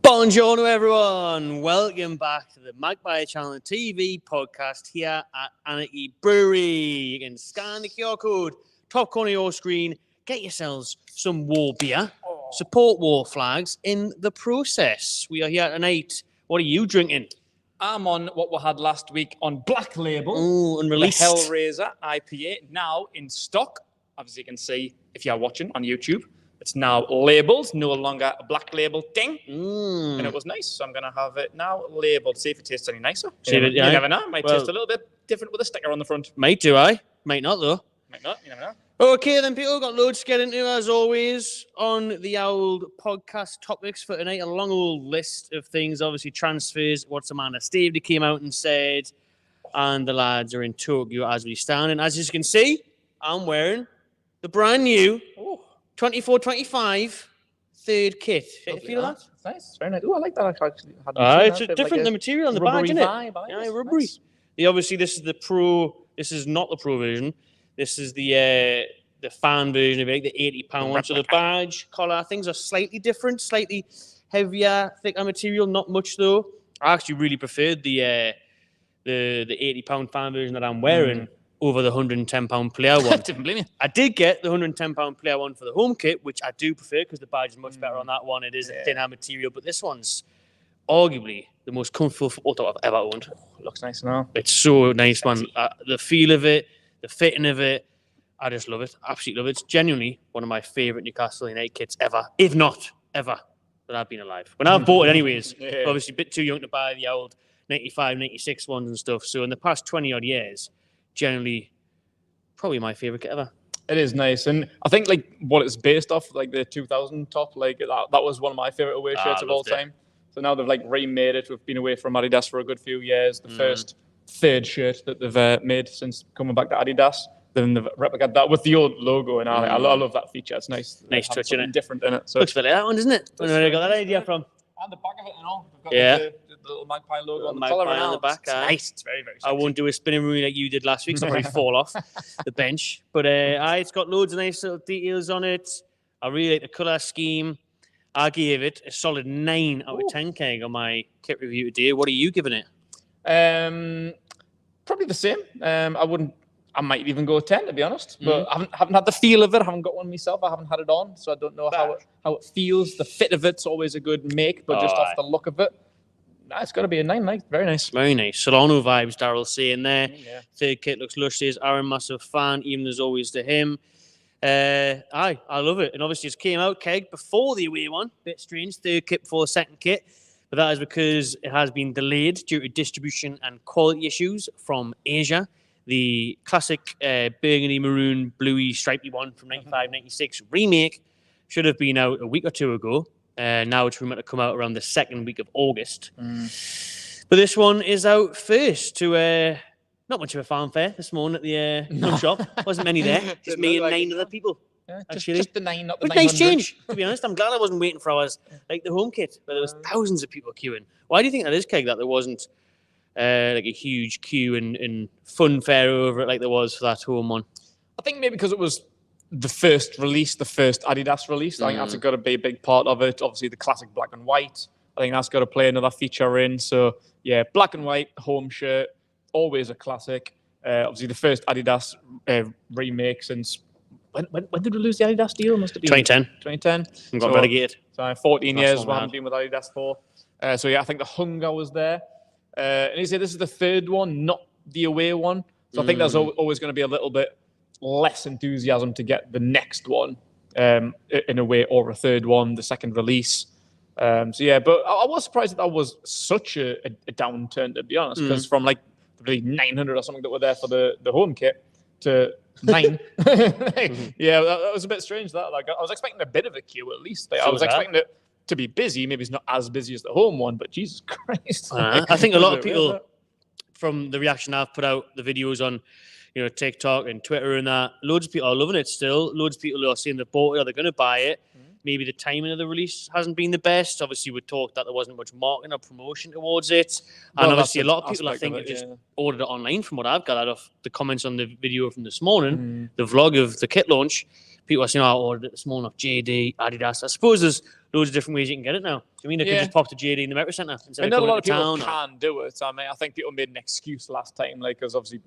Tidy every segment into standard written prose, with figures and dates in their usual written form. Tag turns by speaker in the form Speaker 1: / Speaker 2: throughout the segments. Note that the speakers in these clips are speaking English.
Speaker 1: Buongiorno, everyone. Welcome back to the Magpie Channel TV podcast here at Anarchy Brewery. You can scan the QR code, top corner of your screen, get yourselves some war beer, support war flags in the process. We are here tonight. What are you drinking?
Speaker 2: I'm on what we had last week on Black Label.
Speaker 1: Ooh, unreleased.
Speaker 2: The Hellraiser IPA, now in stock. As you can see, if you're watching on YouTube, it's now labelled, no longer a Black Label thing. And it was nice, so I'm going to have it now labelled. See if it tastes any nicer. You never know. It might taste a little bit different with a sticker on the front.
Speaker 1: Might do, I. Might not, though.
Speaker 2: Might not, you never know.
Speaker 1: Okay, then, people, got loads to get into, as always, on the old podcast topics for tonight. A long old list of things, obviously transfers, what Amanda Staveley came out and said, and the lads are in Tokyo as we stand. And as you can see, I'm wearing the brand new 24-25 third kit. Did you feel that?
Speaker 2: It's nice. It's very nice. Oh, I like that.
Speaker 1: It's different, the material on the badge, isn't it? Yeah, rubbery. Nice. Obviously, this is the pro. This is not the pro version. This is the fan version of it, the £80 one. So the badge, collar, things are slightly different, slightly heavier, thicker material. Not much though. I actually really preferred the £80 fan version that I'm wearing over the £110 player one.
Speaker 2: Didn't blame you.
Speaker 1: I did get the £110 player one for the home kit, which I do prefer because the badge is much better on that one. It is a thinner material, but this one's arguably the most comfortable football top I've ever owned.
Speaker 2: Looks nice now.
Speaker 1: It's so nice, man. The feel of it, the fitting of it, I just love it. Absolutely love it. It's genuinely one of my favourite Newcastle United kits ever, if not ever, that I've been alive. When I've bought it anyways, obviously a bit too young to buy the old 95, 96 ones and stuff. So in the past 20-odd years, generally probably my favourite kit ever.
Speaker 2: It is nice. And I think like what it's based off, like the 2000 top, like that was one of my favourite away shirts of all time. So now they've like remade it. We've been away from Adidas for a good few years. The first third shirt that they've made since coming back to Adidas. Then they've replicated that with the old logo, and I love that feature. It's nice.
Speaker 1: Nice touch, isn't it?
Speaker 2: Different in it. So
Speaker 1: looks like that one, doesn't it? Where I got that idea from.
Speaker 2: And the back of it and all. We've got the little magpie logo on the collar
Speaker 1: on the back.
Speaker 2: It's nice. It's very, very sexy.
Speaker 1: I won't do a spinning room like you did last week, so I'll probably fall off the bench. But it's got loads of nice little details on it. I really like the colour scheme. I gave it a solid 9 out of 10 keg on my kit review today. What are you giving it?
Speaker 2: Probably the same. I might even go 10, to be honest. But I haven't had the feel of it. I haven't got one myself. I haven't had it on, so I don't know how it feels. The fit of it's always a good make, but just off the look of it, it's got to be a 9. Nice, very nice.
Speaker 1: Very nice. Solano vibes, Daryl saying there. Third kit looks lush. Says Aaron, massive fan, even as always to him. I love it. And obviously, it came out keg before the away one. Bit strange. Third kit before the second kit. But that is because it has been delayed due to distribution and quality issues from Asia. The classic burgundy, maroon, bluey, stripy one from 95-96 remake should have been out a week or two ago. Now it's rumored to come out around the second week of August. But this one is out first to not much of a fanfare this morning at the shop. Wasn't many there. Just me and 9 other people.
Speaker 2: Yeah, just the 9, not the 900.
Speaker 1: Nice change, to be honest. I'm glad I wasn't waiting for hours like the home kit, where there was thousands of people queuing. Why do you think that is, Keg, that there wasn't like a huge queue and funfare over it like there was for that home one?
Speaker 2: I think maybe because it was the first release, the first Adidas release. I think that's got to be a big part of it. Obviously, the classic black and white. I think that's got to play another feature in. So, yeah, black and white, home shirt, always a classic. Obviously, the first Adidas remake since... When did we lose the Adidas deal? Must have been
Speaker 1: 2010.
Speaker 2: 2010.
Speaker 1: And got relegated.
Speaker 2: So 14 years we haven't been with Adidas for. So yeah, I think the hunger was there. And you say this is the third one, not the away one. So I think there's always going to be a little bit less enthusiasm to get the next one in a way, or a third one, the second release. So yeah, but I was surprised that was such a downturn, to be honest, because from like the 900 or something that were there for the home kit to 9. Yeah, that was a bit strange. That like I was expecting a bit of a queue at least. Like, I was expecting it to be busy. Maybe it's not as busy as the home one, but Jesus Christ!
Speaker 1: I think a lot of people, from the reaction I've put out, the videos on TikTok and Twitter and that, loads of people are loving it still. Loads of people are saying they've bought it or they're going to buy it. Maybe the timing of the release hasn't been the best. Obviously, we talked that there wasn't much marketing or promotion towards it. And obviously, a lot of people, I think, have just ordered it online from what I've gathered off the comments on the video from this morning, the vlog of the kit launch. People are saying, I ordered it this morning off JD, Adidas. I suppose there's loads of different ways you can get it now. I mean, they could just pop to JD in the Metro Centre instead of
Speaker 2: not a
Speaker 1: going
Speaker 2: lot of
Speaker 1: to
Speaker 2: people
Speaker 1: town.
Speaker 2: can do it. I mean, I think people made an excuse last time, like, because obviously,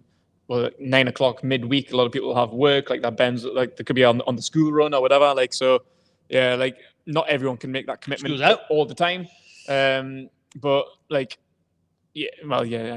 Speaker 2: 9 o'clock midweek, a lot of people have work, like that bends, like they could be on the school run or whatever. Like, so yeah, like not everyone can make that commitment all the time. But like,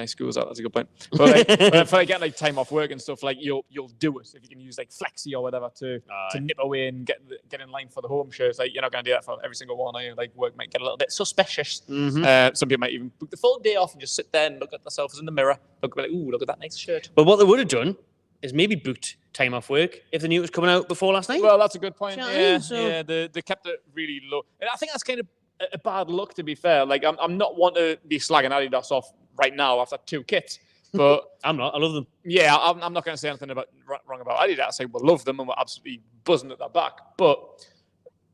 Speaker 2: school's out. That's a good point. But like, if I get like time off work and stuff, like you'll do it if you can use like flexi or whatever to nip away and get in line for the home shirts. Like you're not going to do that for every single one. Like work might get a little bit suspicious. Some people might even book the full day off and just sit there and look at themselves in the mirror. Look at that nice shirt.
Speaker 1: But what they would have done is maybe booked time off work if they knew it was coming out before last night.
Speaker 2: Well, that's a good point.
Speaker 1: They
Speaker 2: kept it really low, and I think that's kind of a bad look, to be fair. Like I'm not one to be slagging Adidas off right now after 2 kits, but
Speaker 1: I'm not. I love them.
Speaker 2: Yeah, I'm not going to say anything wrong about Adidas. I love them and we're absolutely buzzing at their back. But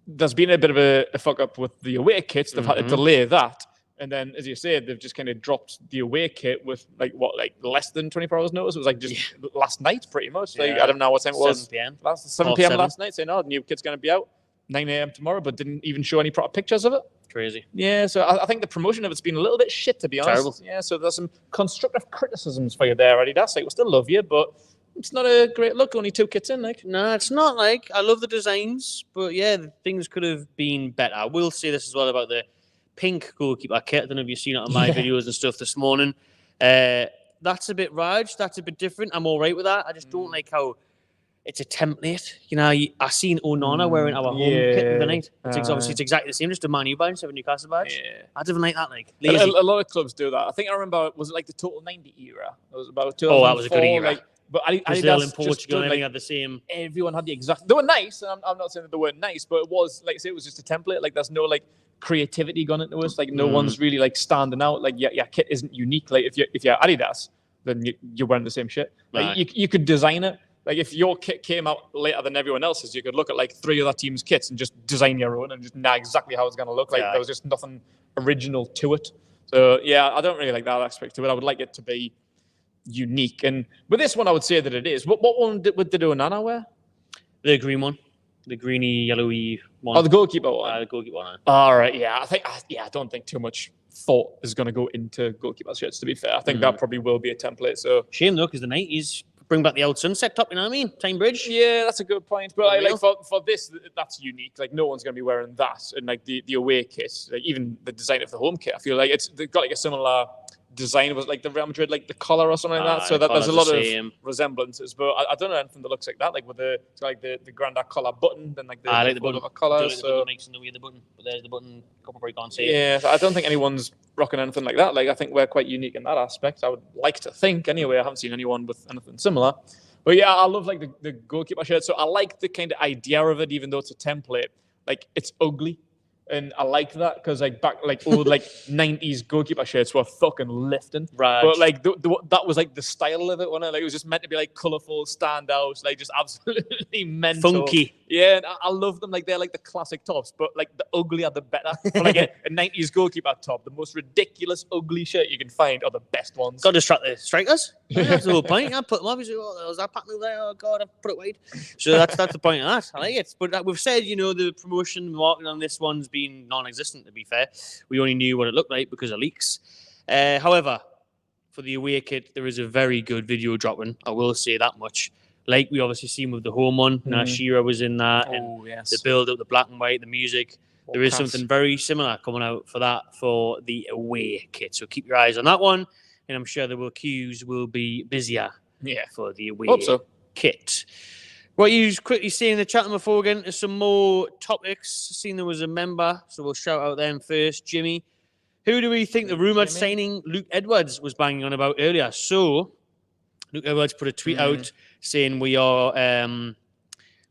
Speaker 2: there's been a bit of a fuck up with the away kits. They've had to delay that, and then, as you said, they've just kind of dropped the away kit with like less than 24 hours notice. It was like just last night, pretty much. Like I don't know what time it was.
Speaker 1: 7 p.m.
Speaker 2: 7 p.m. last night. Saying, the new kit's going to be out 9 a.m. tomorrow, but didn't even show any proper pictures of it.
Speaker 1: Crazy.
Speaker 2: Yeah, so I think the promotion of it's been a little bit shit, to be honest.
Speaker 1: Terrible.
Speaker 2: Yeah, so there's some constructive criticisms for you there, Adidas. Like, we still love you, but it's not a great look. Only 2 kits in, like.
Speaker 1: No, it's not. Like, I love the designs, but yeah, things could have been better. I will say this as well about the pink goalkeeper kit. I don't know if you've seen it on my videos and stuff this morning. That's a bit Raj. That's a bit different. I'm all right with that. I just don't like how it's a template. You know, I seen Onana wearing our home kit the night. It's exactly the same, just a Man U badge, a Newcastle badge. Yeah. I didn't like that. Like,
Speaker 2: a lot of clubs do that. I think I remember, was it like the Total 90 era? It was about 2004.
Speaker 1: Oh, that was a good era.
Speaker 2: Like, but
Speaker 1: Brazil and Portugal and everything had the same.
Speaker 2: Everyone had the exact. They were nice, and I'm not saying that they weren't nice, but it was, like I say, it was just a template. Like, there's no like creativity gone into us. Like, no one's really like standing out. Like, your kit isn't unique. Like, if you're Adidas, then you're wearing the same shit. Like, you could design it. Like, if your kit came out later than everyone else's, you could look at like 3 other teams' kits and just design your own and just know exactly how it's going to look. Like, there was just nothing original to it. So, yeah, I don't really like that aspect to it. I would like it to be unique. And with this one, I would say that it is. What one did Onana wear?
Speaker 1: The green one. The greeny, yellowy one.
Speaker 2: Oh, the goalkeeper one?
Speaker 1: The goalkeeper one.
Speaker 2: All right, yeah. I don't think too much thought is going to go into goalkeeper shirts, to be fair. I think that probably will be a template. So
Speaker 1: shame, though, because the 90s... bring back the old sunset top, you know what I mean? Time Bridge.
Speaker 2: Yeah, that's a good point. But like for this, that's unique. Like, no one's going to be wearing that. And like the away kit, like even the design of the home kit, I feel like they've got like a similar design. It was like the Real Madrid, like the collar or something like that. So that there's a lot of resemblances. But I don't know anything that looks like that. Like with the Grandad collar button, then like the
Speaker 1: I like the button.
Speaker 2: Collar.
Speaker 1: Like the button makes in the way of the button, but there's the button. Couple break on.
Speaker 2: Yeah, I don't think anyone's rocking anything like that. Like, I think we're quite unique in that aspect. I would like to think, anyway. I haven't seen anyone with anything similar. But yeah, I love like the goalkeeper shirt. So I like the kind of idea of it, even though it's a template. Like, it's ugly, and I like that because like back like old like 90s goalkeeper shirts were fucking lifting.
Speaker 1: Right.
Speaker 2: But like that was like the style of it, wasn't it? Like, it was just meant to be like colourful, stand out, like just absolutely mental.
Speaker 1: Funky.
Speaker 2: Yeah, and I love them. Like, they're like the classic tops, but like the uglier the better. For like a 90s goalkeeper top, the most ridiculous ugly shirt you can find are the best ones.
Speaker 1: Got to distract the strikers. That's the whole point. I put them obviously. Oh, was that pattern there? Oh God, I put it wide. So that's the point of that. I like it. But we've said, you know, the promotion marketing on this one's been non-existent. To be fair, we only knew what it looked like because of leaks. However, for the away kit, there is a very good video dropping. I will say that much. Like we obviously seen with the home one, Shira was in that, and the build up, the black and white, the music. There is something very similar coming out for the away kit. So keep your eyes on that one, and I'm sure the queues will be busier for the away kit. What you quickly see in the chat before we get into some more topics. Seen there was a member, so we'll shout out them first. Jimmy, who do we think the rumoured signing Luke Edwards was banging on about earlier? So Luke Edwards put a tweet out saying we are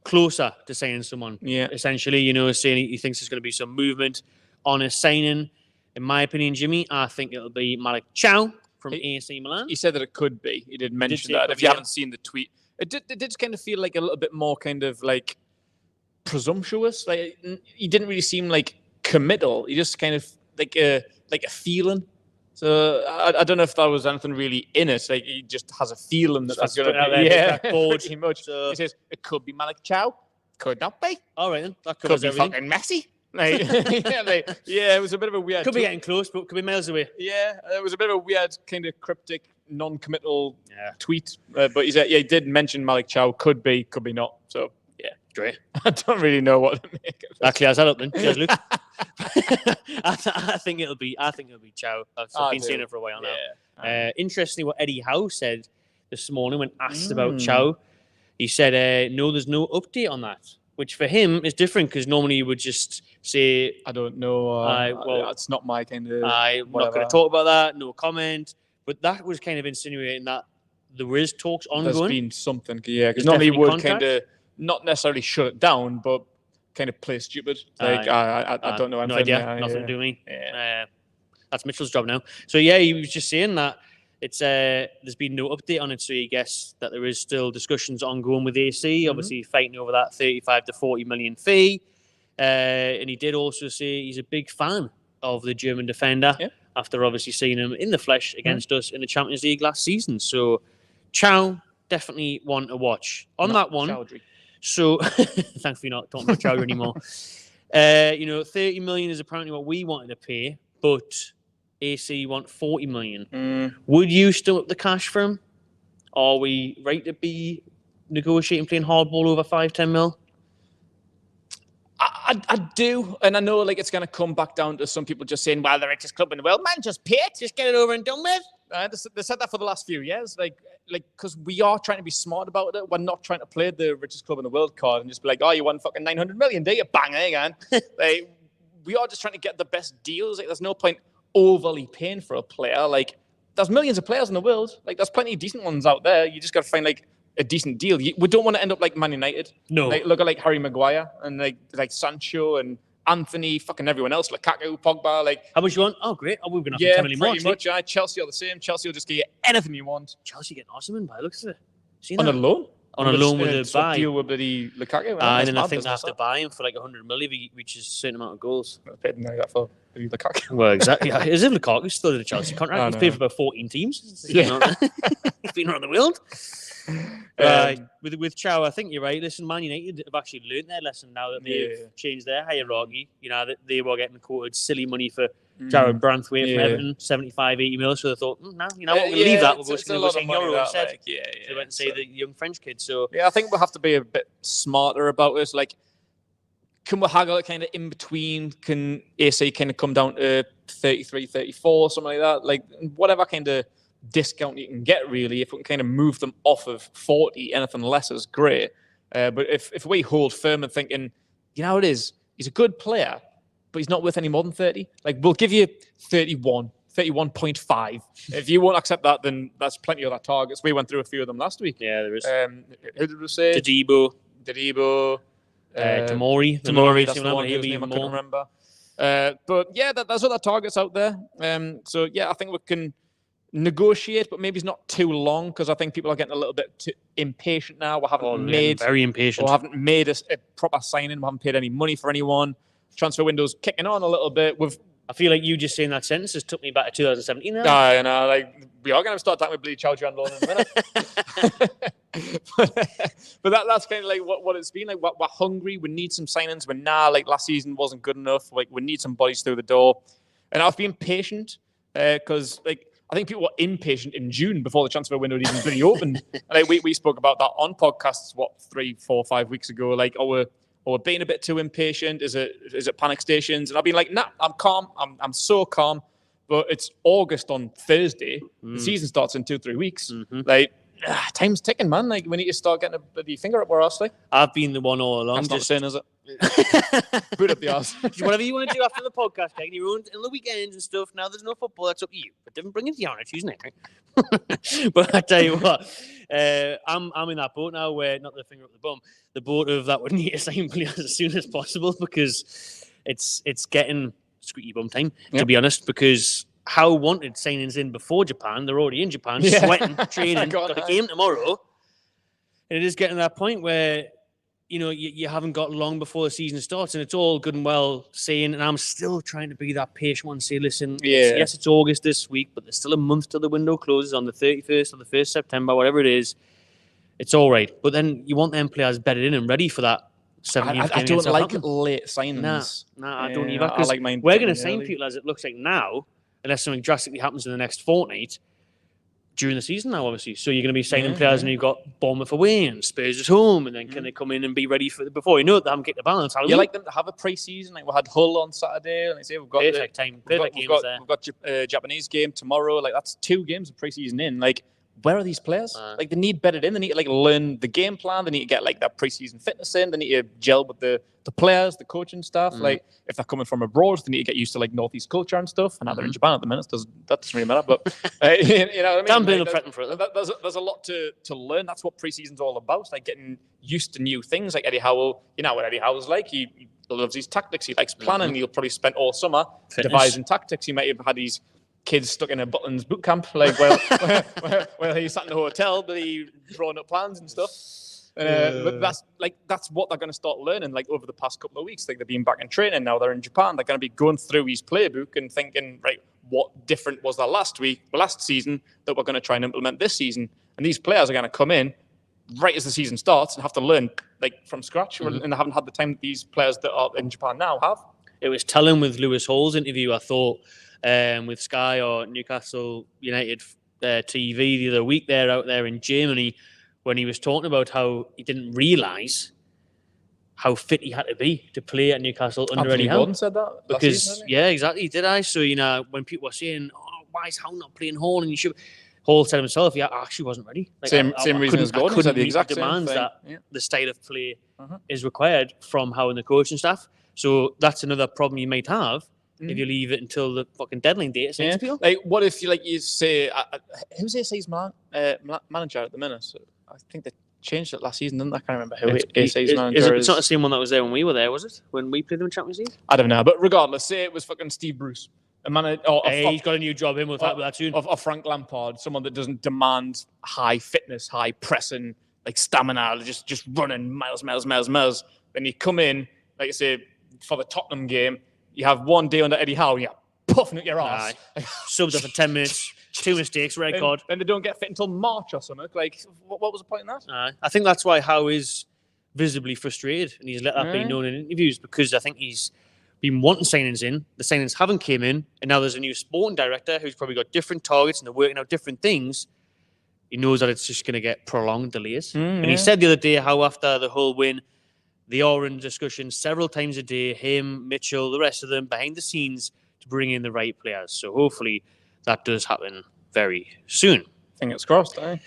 Speaker 1: closer to signing someone. Yeah. Essentially, you know, saying he thinks there's going to be some movement on a signing. In my opinion, Jimmy, I think it'll be Malik Chow from AC Milan.
Speaker 2: He said that it could be. He did mention that. If you haven't seen the tweet, it did kind of feel like a little bit more kind of like presumptuous. Like, he didn't really seem like committal. He just kind of like a feeling. So I don't know if there was anything really in it. Like, he just has a feeling that that's going to be pretty much. So he says it could be Malik Chow, could not be.
Speaker 1: All right then, that
Speaker 2: could be fucking Messi. Like, it was a bit of a weird.
Speaker 1: Could be getting close, but could be miles away.
Speaker 2: Yeah, it was a bit of a weird, kind of cryptic, non-committal tweet. But he said, he did mention Malik Chow. Could be not. So yeah,
Speaker 1: great.
Speaker 2: I don't really know what to make of it.
Speaker 1: That clears that up then. Cheers, Luke. I think it'll be Chow. I've been saying it for a while now. Interestingly, what Eddie Howe said this morning when asked about Chow, he said, "No, there's no update on that." Which for him is different because normally you would just say,
Speaker 2: I don't know. Well, it's not my kind of.
Speaker 1: I'm not going to talk about that. No comment. But that was kind of insinuating that there is talks ongoing.
Speaker 2: There's been something, because normally you would kind of not necessarily shut it down, but kind of play stupid. Like I don't know.
Speaker 1: No idea. Nothing to do with me. That's Mitchell's job now. So he was just saying that. It's there's been no update on it, so you guess that there is still discussions ongoing with AC, obviously fighting over that 35 to 40 million fee. And he did also say he's a big fan of the German defender after obviously seeing him in the flesh against us in the Champions League last season. So Chow, definitely one to watch. On that one, Chowdhury. So thanks for not talking about Chowdhury anymore. 30 million is apparently what we wanted to pay, but AC want 40 million. Would you still up the cash for him? Are we right to be negotiating, playing hardball over 5-10 mil?
Speaker 2: I do, and I know it's going to come back down to some people just saying, "Well, the richest club in the world, man, just pay it, just get it over and done with." They said that for the last few years, because we are trying to be smart about it. We're not trying to play the richest club in the world card and just be like, "Oh, you won fucking 900 million, do you? Bang, again." We are just trying to get the best deals. There's no point overly paying for a player. There's millions of players in the world. There's plenty of decent ones out there. You just got to find a decent deal. We don't want to end up like Man United.
Speaker 1: No.
Speaker 2: Look at Harry Maguire and like Sancho and Anthony, fucking everyone else, Lukaku, Pogba.
Speaker 1: How much you want? Oh, great. Oh, we're going to have 10 million more.
Speaker 2: Pretty much. Chelsea are the same. Chelsea will just give you anything you want.
Speaker 1: Chelsea getting Osman by looks of it.
Speaker 2: On a loan?
Speaker 1: On a loan with a buy.
Speaker 2: Deal with the Lukaku.
Speaker 1: And then I think they have to buy him for 100 million if he reaches a certain amount of goals.
Speaker 2: I paid that for Lukaku.
Speaker 1: Well, exactly. As if Lukaku's still in the Chelsea contract. He's played for about 14 teams. He's been around the world. With Chow, I think you're right. Listen, Man United have actually learned their lesson now that they've changed their hierarchy. That they were getting quoted silly money for Jared Branthwaite from Everton, 75, 80 mil. So they thought, no, we're going to leave that. We're going to go say Euro instead. So they went and say the young French kid. So
Speaker 2: I think we'll have to be a bit smarter about this. Can we haggle it kind of in between? Can AC kind of come down to 33, 34, something like that? Whatever kind of discount you can get, really. If we can kind of move them off of 40, anything less is great. But if we hold firm and thinking, it is, he's a good player, but he's not worth any more than 30. We'll give you 31, 31.5. If you won't accept that, then that's plenty of that targets. We went through a few of them last week.
Speaker 1: Yeah, there is.
Speaker 2: Who did we say?
Speaker 1: Dadibo.
Speaker 2: Tamori. That's the one whose name I couldn't remember. But there's other targets out there. I think we can negotiate, but maybe it's not too long because I think people are getting a little bit too impatient now. We haven't
Speaker 1: very impatient.
Speaker 2: We haven't made a proper signing. We haven't paid any money for anyone. Transfer window's kicking on a little bit.
Speaker 1: I feel like you just saying that sentence has took me back to 2017 now.
Speaker 2: I know, we are going to start talking with Bleed Chowdhury on loan in a minute. but that's kind of what it's been. We're hungry. We need some signings. Last season wasn't good enough. We need some bodies through the door. And I've been patient because I think people were impatient in June before the transfer window had even really opened. And we spoke about that on podcasts 3, 4, 5 weeks ago. We're being a bit too impatient. Is it panic stations? And I've been nah, I'm calm. I'm so calm. But it's August on Thursday. The season starts in 2-3 weeks. Time's ticking, man. We need to start getting a bloody finger up our arse.
Speaker 1: I've been the one all along.
Speaker 2: That's not saying, is it? Boot up the arse.
Speaker 1: Whatever you want to do after the podcast, and your own on the weekends and stuff. Now there's no football. That's up to you. But don't bring it to you on a Tuesday night, right? But I tell you what, I'm in that boat now where not the finger up the bum, the boat of that would need to sign players as soon as possible because it's getting squeaky bum time to be honest. Because how wanted signings in before Japan? They're already in Japan, sweating, training, got a game tomorrow, and it is getting to that point where. You haven't got long before the season starts, and it's all good and well saying, and I'm still trying to be that patient one, say, listen, yes, it's August this week, but there's still a month till the window closes on the 31st or the 1st September, whatever it is. It's all right. But then you want them players bedded in and ready for that 17th
Speaker 2: I
Speaker 1: game
Speaker 2: don't
Speaker 1: against
Speaker 2: like
Speaker 1: Southampton.
Speaker 2: late signings.
Speaker 1: Nah, I don't either.
Speaker 2: I like mine.
Speaker 1: We're going to sign people, as it looks like now, unless something drastically happens in the next fortnight, during the season now, obviously. So you're going to be signing players, and you've got Bournemouth away and Spurs at home, and then can they come in and be ready for before you know it, they haven't kicked the balance.
Speaker 2: You like them to have a pre-season? Like we had Hull on Saturday, and they say we've got
Speaker 1: perfect time, perfect games there.
Speaker 2: We've got Japanese game tomorrow. Like that's 2 games of pre-season in. Like where are these players? Like they need bedded in. They need to like learn the game plan. They need to get like that pre-season fitness in. They need to gel with the players, the coaching staff. Like if they're coming from abroad, they need to get used to like Northeast culture and stuff. And now they're in Japan at the minute. That doesn't really matter. But you know what I mean? There's a lot to learn. That's what pre-season's all about. Like getting used to new things. Like Eddie Howe. You know what Eddie Howe's like. He loves his tactics. He likes planning. He'll probably spend all summer devising tactics. He might have had his kids stuck in a Butlins boot camp, like well, he sat in the hotel, but he drawing up plans and stuff. But that's what they're going to start learning. Like over the past couple of weeks, like they've been back in training. Now they're in Japan. They're going to be going through his playbook and thinking, right, what different was that last season that we're going to try and implement this season? And these players are going to come in right as the season starts and have to learn like from scratch, and they haven't had the time that these players that are in Japan now have.
Speaker 1: It was telling with Lewis Hall's interview, I thought. With Sky or Newcastle United TV the other week there out there in Germany, when he was talking about how he didn't realise how fit he had to be to play at Newcastle under Eddie Howe.
Speaker 2: Said that
Speaker 1: because
Speaker 2: season,
Speaker 1: yeah, exactly, did I? So you know when people were saying, "Oh, why is Howe not playing Hall?" and you should, Hall said himself, "Yeah, I actually wasn't ready." Like,
Speaker 2: same reason as Gordon.
Speaker 1: I couldn't
Speaker 2: the
Speaker 1: meet
Speaker 2: exact
Speaker 1: the demands that
Speaker 2: yeah.
Speaker 1: the style of play is required from Howe and the coaching staff. So that's another problem you might have. If you leave it until the fucking deadline date,
Speaker 2: like what if you say who's AC's manager at the minute? So I think they changed it last season, didn't they? I can't remember who AC's manager is.
Speaker 1: It's not the same one that was there when we were there, was it? When we played them in Champions League?
Speaker 2: I don't know, but regardless, say it was fucking Steve Bruce, a manager.
Speaker 1: He's got a new job in with that tune.
Speaker 2: Of Frank Lampard, someone that doesn't demand high fitness, high pressing, like stamina, just running miles. Then you come in, like I say, for the Tottenham game. You have one day under Eddie Howe, and you're puffing at your ass.
Speaker 1: Subbed up for 10 minutes, 2 mistakes, red card.
Speaker 2: Then they don't get fit until March or something. Like, what was the point in that?
Speaker 1: I think that's why Howe is visibly frustrated, and he's let that be known in interviews, because I think he's been wanting signings in. The signings haven't came in, and now there's a new sporting director who's probably got different targets, and they're working out different things. He knows that it's just going to get prolonged delays. And he said the other day how after the whole win, they are in discussion several times a day, him, Mitchell, the rest of them, behind the scenes to bring in the right players. So hopefully that does happen very soon.
Speaker 2: Fingers crossed, eh?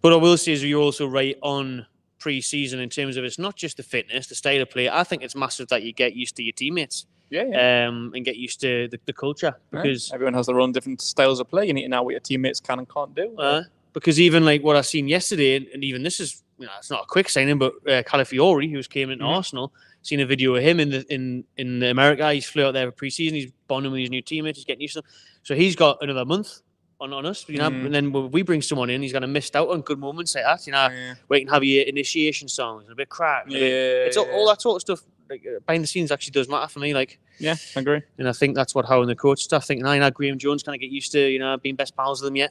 Speaker 1: But I will say is you're also right on pre-season in terms of it's not just the fitness, the style of play. I think it's massive that you get used to your teammates. And get used to the culture. Because
Speaker 2: everyone has their own different styles of play. You need to know what your teammates can and can't do.
Speaker 1: Because even like what I've seen yesterday, and even this is, it's not a quick signing, but Calafiori, who's came into Arsenal, seen a video of him in America. He's flew out there for pre-season. He's bonding with his new teammates. He's getting used to them. So he's got another month on us. And then when we bring someone in, he's going to miss out on good moments like that. Where you can have your initiation songs and a bit crack. It's all that sort of stuff. Like behind the scenes actually does matter for me. Like,
Speaker 2: I agree.
Speaker 1: And I think that's what Howe and the coach stuff think. Now, Graham Jones kind of get used to, being best pals with them yet.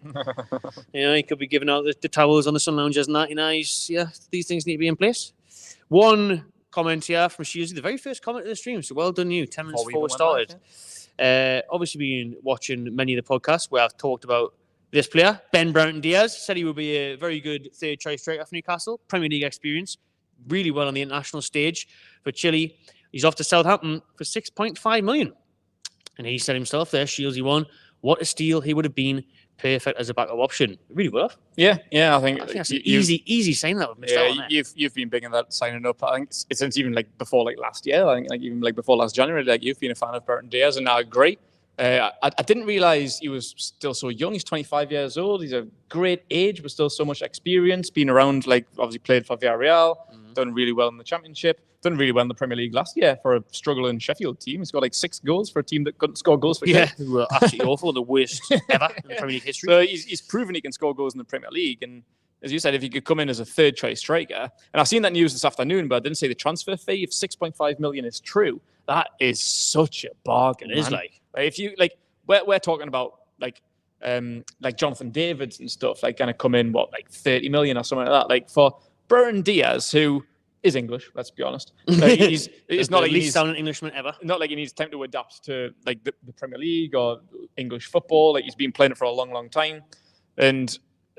Speaker 1: He could be giving out the towels on the sun lounges and that. These things need to be in place. One comment here from Shieldsy, the very first comment of the stream. So well done, you. 10 minutes before we started. Obviously, been watching many of the podcasts where I've talked about this player, Ben Broughton Diaz. Said he would be a very good third choice striker for Newcastle. Premier League experience. Really well on the international stage for Chile. He's off to Southampton for 6.5 million. And he said himself there, Shieldsy won. What a steal he would have been. Perfect as a backup option. Really well.
Speaker 2: Yeah, I think
Speaker 1: that's an easy sign that we've missed out on it.
Speaker 2: You've been big in that signing up. I think since even before last year. I think even before last January. You've been a fan of Broughton Diaz, and I agree. I didn't realise he was still so young. He's 25 years old. He's a great age, but still so much experience. Been around, obviously played for Villarreal, done really well in the Championship, done really well in the Premier League last year for a struggling Sheffield team. He's got 6 goals for a team that couldn't score goals for him.
Speaker 1: Who were absolutely awful, the worst ever in the Premier League history.
Speaker 2: So he's proven he can score goals in the Premier League. And as you said, if he could come in as a third choice striker, and I've seen that news this afternoon, but I didn't say the transfer fee. If 6.5 million is true, that is such a bargain.
Speaker 1: It is
Speaker 2: if you we're talking about like Jonathan Davids and stuff, kind of come in 30 million or something like that. For Broughton Diaz, who is English. Let's be honest. It's not like
Speaker 1: least sounding Englishman ever.
Speaker 2: Not like he needs time to adapt to like the Premier League or English football. Like he's been playing it for a long, long time, and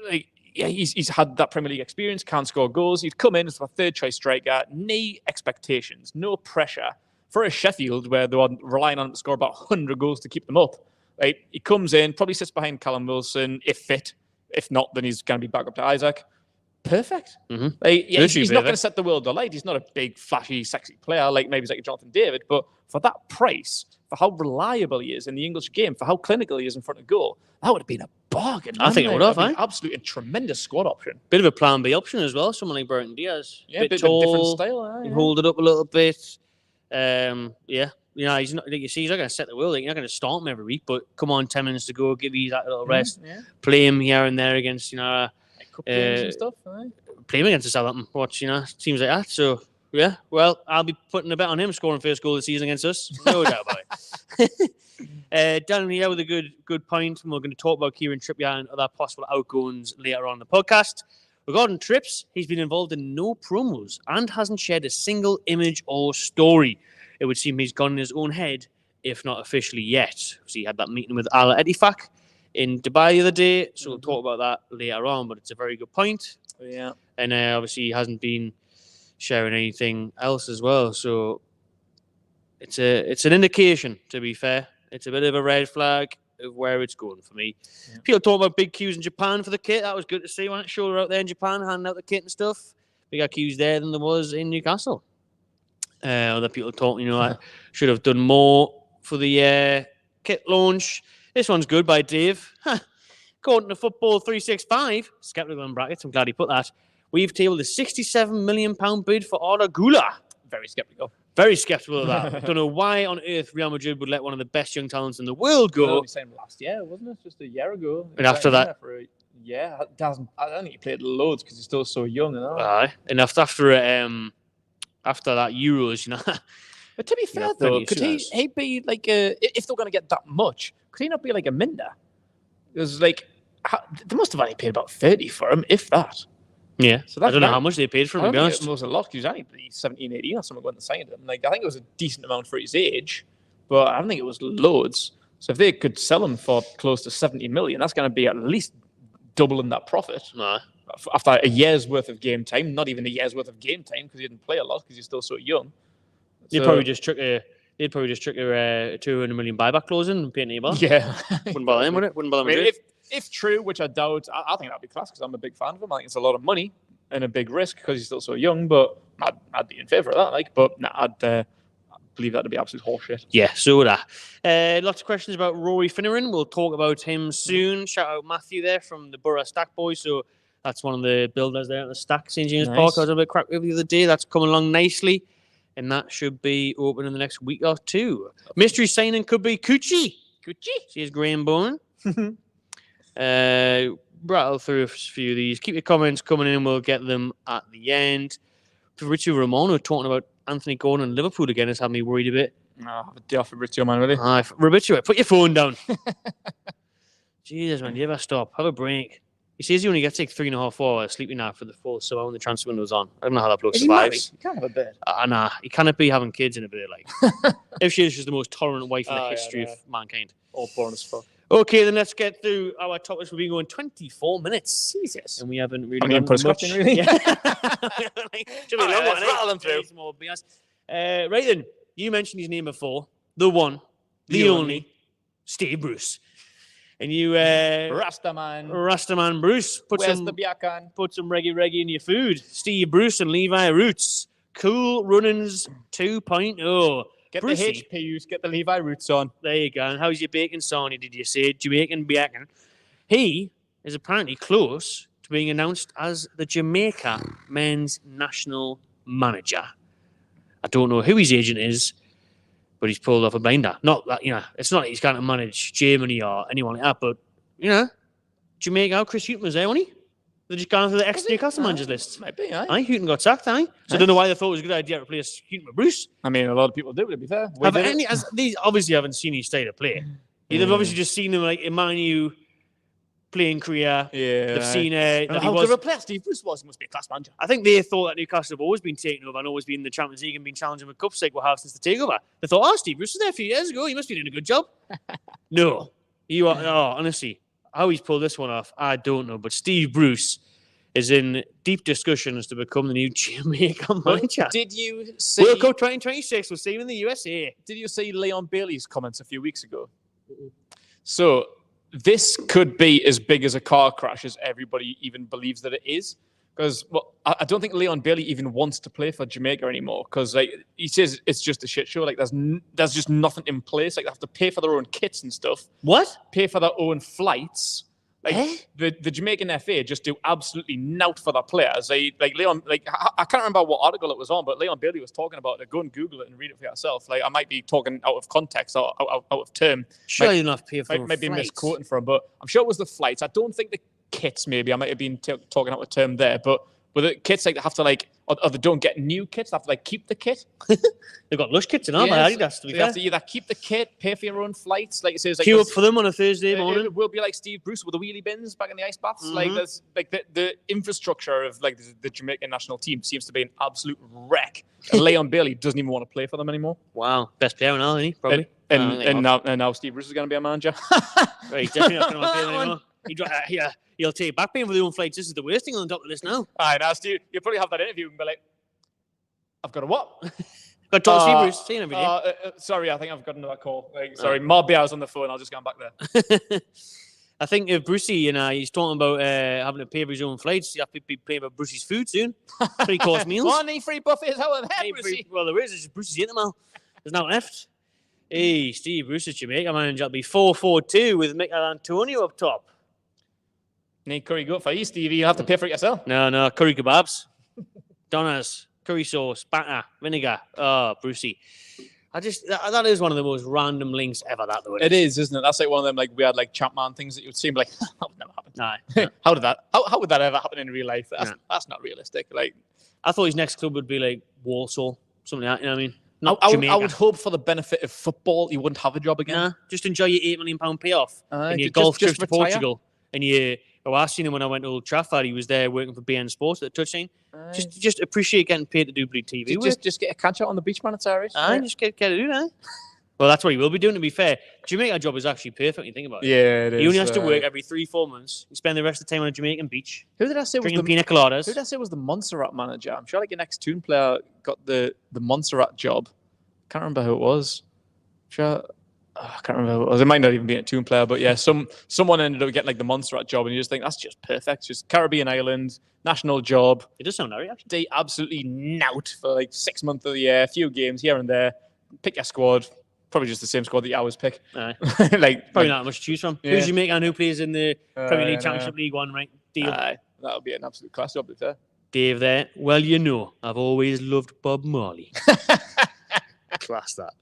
Speaker 2: like he's had that Premier League experience. Can't score goals. He'd come in as a third choice striker. No expectations, no pressure for a Sheffield where they were relying on him to score about 100 goals to keep them up. Like he comes in, probably sits behind Callum Wilson if fit. If not, then he's going to be back up to Isaac. Perfect.
Speaker 1: Mm-hmm.
Speaker 2: Like, he's not going to set the world alight. He's not a big, flashy, sexy player like maybe like Jonathan David. But for that price, for how reliable he is in the English game, for how clinical he is in front of goal, that would have been a bargain.
Speaker 1: I think it would have.
Speaker 2: Absolutely a tremendous squad option.
Speaker 1: Bit of a plan B option as well. Someone like Burton Diaz.
Speaker 2: Yeah, bit
Speaker 1: tall,
Speaker 2: of a different style.
Speaker 1: He hold it up a little bit. He's not like you see. He's not going to set the world. Like, you're not going to start him every week. But come on, 10 minutes to go. Give you that little rest. Play him here and there against
Speaker 2: cup games and stuff.
Speaker 1: Play him against the Southampton. Watch teams like that. So yeah, well, I'll be putting a bet on him scoring first goal of the season against us. No doubt about it. Dan here with a good point. And we're going to talk about Kieran Trippier and other possible outgoings later on in the podcast. Regarding Trips, he's been involved in no promos and hasn't shared a single image or story. It would seem he's gone in his own head, if not officially yet. So he had that meeting with Al Etifak in Dubai the other day, so we'll talk about that later on, but it's a very good point.
Speaker 2: Yeah.
Speaker 1: And obviously he hasn't been sharing anything else as well, so it's an indication, to be fair. It's a bit of a red flag of where it's going for me. Yeah. People talk about big queues in Japan for the kit. That was good to see. When it showed out there in Japan, handing out the kit and stuff. Bigger queues there than there was in Newcastle. Other people talking, I should have done more for the kit launch. This one's good by Dave. According to Football 365, skeptical in brackets, I'm glad he put that. We've tabled a £67 million bid for Arda Güler.
Speaker 2: Very skeptical.
Speaker 1: Very skeptical of that. Don't know why on earth Real Madrid would let one of the best young talents in the world go.
Speaker 2: Well, same last year, wasn't it? Just a year ago.
Speaker 1: And after that,
Speaker 2: I don't think he played loads because he's still so young.
Speaker 1: And after that Euros,
Speaker 2: But to be fair, though, could he be like if they're going to get that much, could he not be like a Minder? Because they must have only paid about 30 for him, if that.
Speaker 1: Yeah, so I don't know how much they paid for him, to be honest.
Speaker 2: It was a lot because he was only 17, 18 or something when they signed him. Like, I think it was a decent amount for his age, but I don't think it was loads. So if they could sell him for close to 70 million, that's going to be at least doubling that profit.
Speaker 1: No.
Speaker 2: After a year's worth of game time, not even a year's worth of game time because he didn't play a lot because he's still so young.
Speaker 1: They'd probably just trick a 200 million buyback clause in and pay any bar.
Speaker 2: Yeah.
Speaker 1: Wouldn't bother him, would it? Wouldn't bother him.
Speaker 2: If true, which I doubt, I think that'd be class because I'm a big fan of him. I think it's a lot of money and a big risk because he's still so young, but I'd be in favour of that. I'd believe that to be absolute horseshit.
Speaker 1: Yeah, so would I. Lots of questions about Rory Finneran. We'll talk about him soon. Shout out Matthew there from the Borough Stack Boys. So that's one of the builders there at the Stack St James Park. I was a bit crack with the other day. That's coming along nicely. And that should be open in the next week or two. Mystery signing could be Coochie. She is Graham Bowen. Rattle through a few of these. Keep your comments coming in. We'll get them at the end. Fabrizio Romano talking about Anthony Gordon and Liverpool again has had me worried a bit.
Speaker 2: Have a day off Fabrizio, man, really.
Speaker 1: Fabrizio, put your phone down. Jesus, man, you ever stop? Have a break. He says he only gets like 3.5 hours sleeping now for the full summer when the transfer window's on. I don't know how that bloke survives.
Speaker 2: He can't have a bed.
Speaker 1: Nah, he cannot be having kids in a bed like. If she is, she's the most tolerant wife in the history of mankind.
Speaker 2: All born as fuck.
Speaker 1: Okay, then let's get through our topics. We've been going 24 minutes.
Speaker 2: Jesus.
Speaker 1: And we haven't really
Speaker 2: done much. Really?
Speaker 1: Yeah. Should be a long one. Rattle them through. Right then, you mentioned his name before. The one, the only, Steve Bruce. And you, Rastaman Bruce, put some reggae in your food. Steve Bruce and Levi Roots. Cool Runnings 2.0.
Speaker 2: Get Brucey. The HPUs, get the Levi Roots on.
Speaker 1: There you go. And how's your bacon, Sonny? Did you say Jamaican bacon? He is apparently close to being announced as the Jamaica men's national manager. I don't know who his agent is, but he's pulled off a blinder. Not that, it's not like he's going to manage Germany or anyone like that, but, Jamaica, Chris Hughton was there, wasn't he? They're just going through the ex-Newcastle managers list.
Speaker 2: Might be, aye.
Speaker 1: Hughton got sacked, aye. So I don't know why they thought it was a good idea to replace Hughton with Bruce.
Speaker 2: I mean, a lot of people do, to be fair.
Speaker 1: These obviously haven't seen his state of play. They've obviously just seen him like Emmanuel playing career.
Speaker 2: Yeah.
Speaker 1: They've seen that
Speaker 2: how good of a player Steve Bruce was. He must be a class manager.
Speaker 1: I think they thought that Newcastle have always been taken over and always been in the Champions League and been challenging with cups like we have since the takeover. They thought, Steve Bruce was there a few years ago. He must be doing a good job. No. Honestly, how he's pulled this one off, I don't know. But Steve Bruce is in deep discussions to become the new Jamaica manager.
Speaker 2: Did you see
Speaker 1: World Cup 2026? We'll see him in the USA.
Speaker 2: Did you see Leon Bailey's comments a few weeks ago? So this could be as big as a car crash as everybody even believes that it is. Because I don't think Leon Bailey even wants to play for Jamaica anymore. Because he says it's just a shit show. Like there's just nothing in place. Like they have to pay for their own kits and stuff.
Speaker 1: What?
Speaker 2: Pay for their own flights. The Jamaican FA just do absolutely nout for their players. I can't remember what article it was on, but Leon Bailey was talking about it. Go and Google it and read it for yourself. Like I might be talking out of context or out of term.
Speaker 1: Sure, you don't have to pay for
Speaker 2: might be misquoting from, but I'm sure it was the flights. I don't think the kits. Maybe I might have been talking out of term there, but with the kits, they have to or they don't get new kits. They have to keep the kit.
Speaker 1: They've got lush kits in Adidas.
Speaker 2: You have to either keep the kit, pay for your own flights. Like it says,
Speaker 1: queue up for them on a Thursday morning.
Speaker 2: It will be like Steve Bruce with the wheelie bins back in the ice baths. There's the infrastructure of the Jamaican national team seems to be an absolute wreck. And Leon Bailey doesn't even want to play for them anymore.
Speaker 1: Wow, best player now, isn't he? Probably.
Speaker 2: And now Steve Bruce is going to be a manager.
Speaker 1: Right, he's definitely not going to play anymore. He'll take back paying for the own flights. This is the worst thing on top of this now.
Speaker 2: All right, now Steve, you'll probably have that interview and be like, I've got a what?
Speaker 1: Got to talk to Steve Bruce, seeing every day.
Speaker 2: Sorry, I think I've got another call. Sorry, Marbia's on the phone. I'll just go back there.
Speaker 1: I think if Brucey, he's talking about having to pay for his own flights, you have to be paying for Brucey's food soon. 3-course meals.
Speaker 2: One any free buffets out of there, Brucey.
Speaker 1: Well, there is. It's just Brucey's eating them all. There's now left. Hey, Steve Bruce is Jamaica manager. It'll be 4-4-2 with Mikel Antonio up top.
Speaker 2: Need curry goat for you, Stevie. You'll have to pay for it yourself.
Speaker 1: No. Curry kebabs. Donas. Curry sauce. Batter. Vinegar. Oh, Brucey. That is one of the most random links ever, that though.
Speaker 2: It is, isn't it? That's like one of them weird Chapman things that you would seem like, that would never happen.
Speaker 1: Nah.
Speaker 2: How would that ever happen in real life? That's not realistic.
Speaker 1: I thought his next club would be Warsaw, something like that, you know what I mean? Not
Speaker 2: I
Speaker 1: Jamaica.
Speaker 2: would hope for the benefit of football, you wouldn't have a job again.
Speaker 1: Nah, just enjoy your £8 million payoff and your golf trips to Portugal. And I seen him when I went to Old Trafford. He was there working for BN Sports at the touchline. Just appreciate getting paid to do TV.
Speaker 2: Just get a catch out on the beach, man. It's Irish.
Speaker 1: Just get to do that. Well, that's what he will be doing, to be fair. Jamaica job is actually perfect when you think about it.
Speaker 2: Yeah, it is.
Speaker 1: He only has to work every 3-4 months. You spend the rest of the time on a Jamaican beach.
Speaker 2: Who did I say
Speaker 1: drinking pina coladas?
Speaker 2: Who did I say was the Montserrat manager? I'm sure your next Toon player got the Montserrat job. Can't remember who it was. I can't remember who it was. It might not even be a Toon player, but yeah, someone ended up getting the Montserrat job, and you just think that's just perfect. Just Caribbean island, national job.
Speaker 1: It does sound very actually.
Speaker 2: They absolutely knout for 6 months of the year, a few games here and there. Pick your squad. Probably just the same squad that you always pick.
Speaker 1: Probably not much to choose from.
Speaker 2: Yeah.
Speaker 1: Who's Jamaica and who plays in the Premier League Championship League One, right? Deal.
Speaker 2: That'll be an absolute class job, to be fair.
Speaker 1: Dave there. Well, I've always loved Bob Marley. Class that.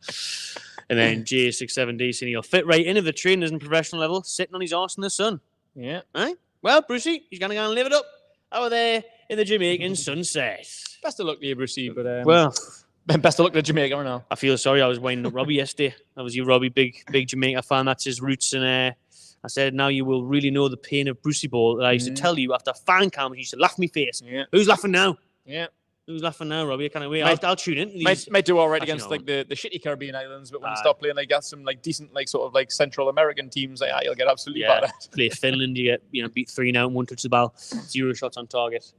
Speaker 1: And then J67D saying he'll fit right in if the training isn't professional level, sitting on his arse in the sun.
Speaker 2: Yeah.
Speaker 1: Right? Well, Brucey, he's going to go and live it up over there in the Jamaican sunset.
Speaker 2: Best of luck to you, Brucey. But best of luck to Jamaica right now.
Speaker 1: I feel sorry. I was winding up Robbie yesterday. That was you, Robbie, big Jamaica fan. That's his roots. And I said, now you will really know the pain of Brucey ball that I used to tell you after fan cam. You used to laugh in my face.
Speaker 2: Yeah.
Speaker 1: Who's laughing now?
Speaker 2: Yeah.
Speaker 1: Who's laughing now, Robbie? I can't wait. I'll tune in.
Speaker 2: Might do all right against the shitty Caribbean islands, but when you start playing some decent Central American teams, you'll get absolutely battered.
Speaker 1: Play Finland, you get beat 3-0 and one touch the ball, 0 shots on target.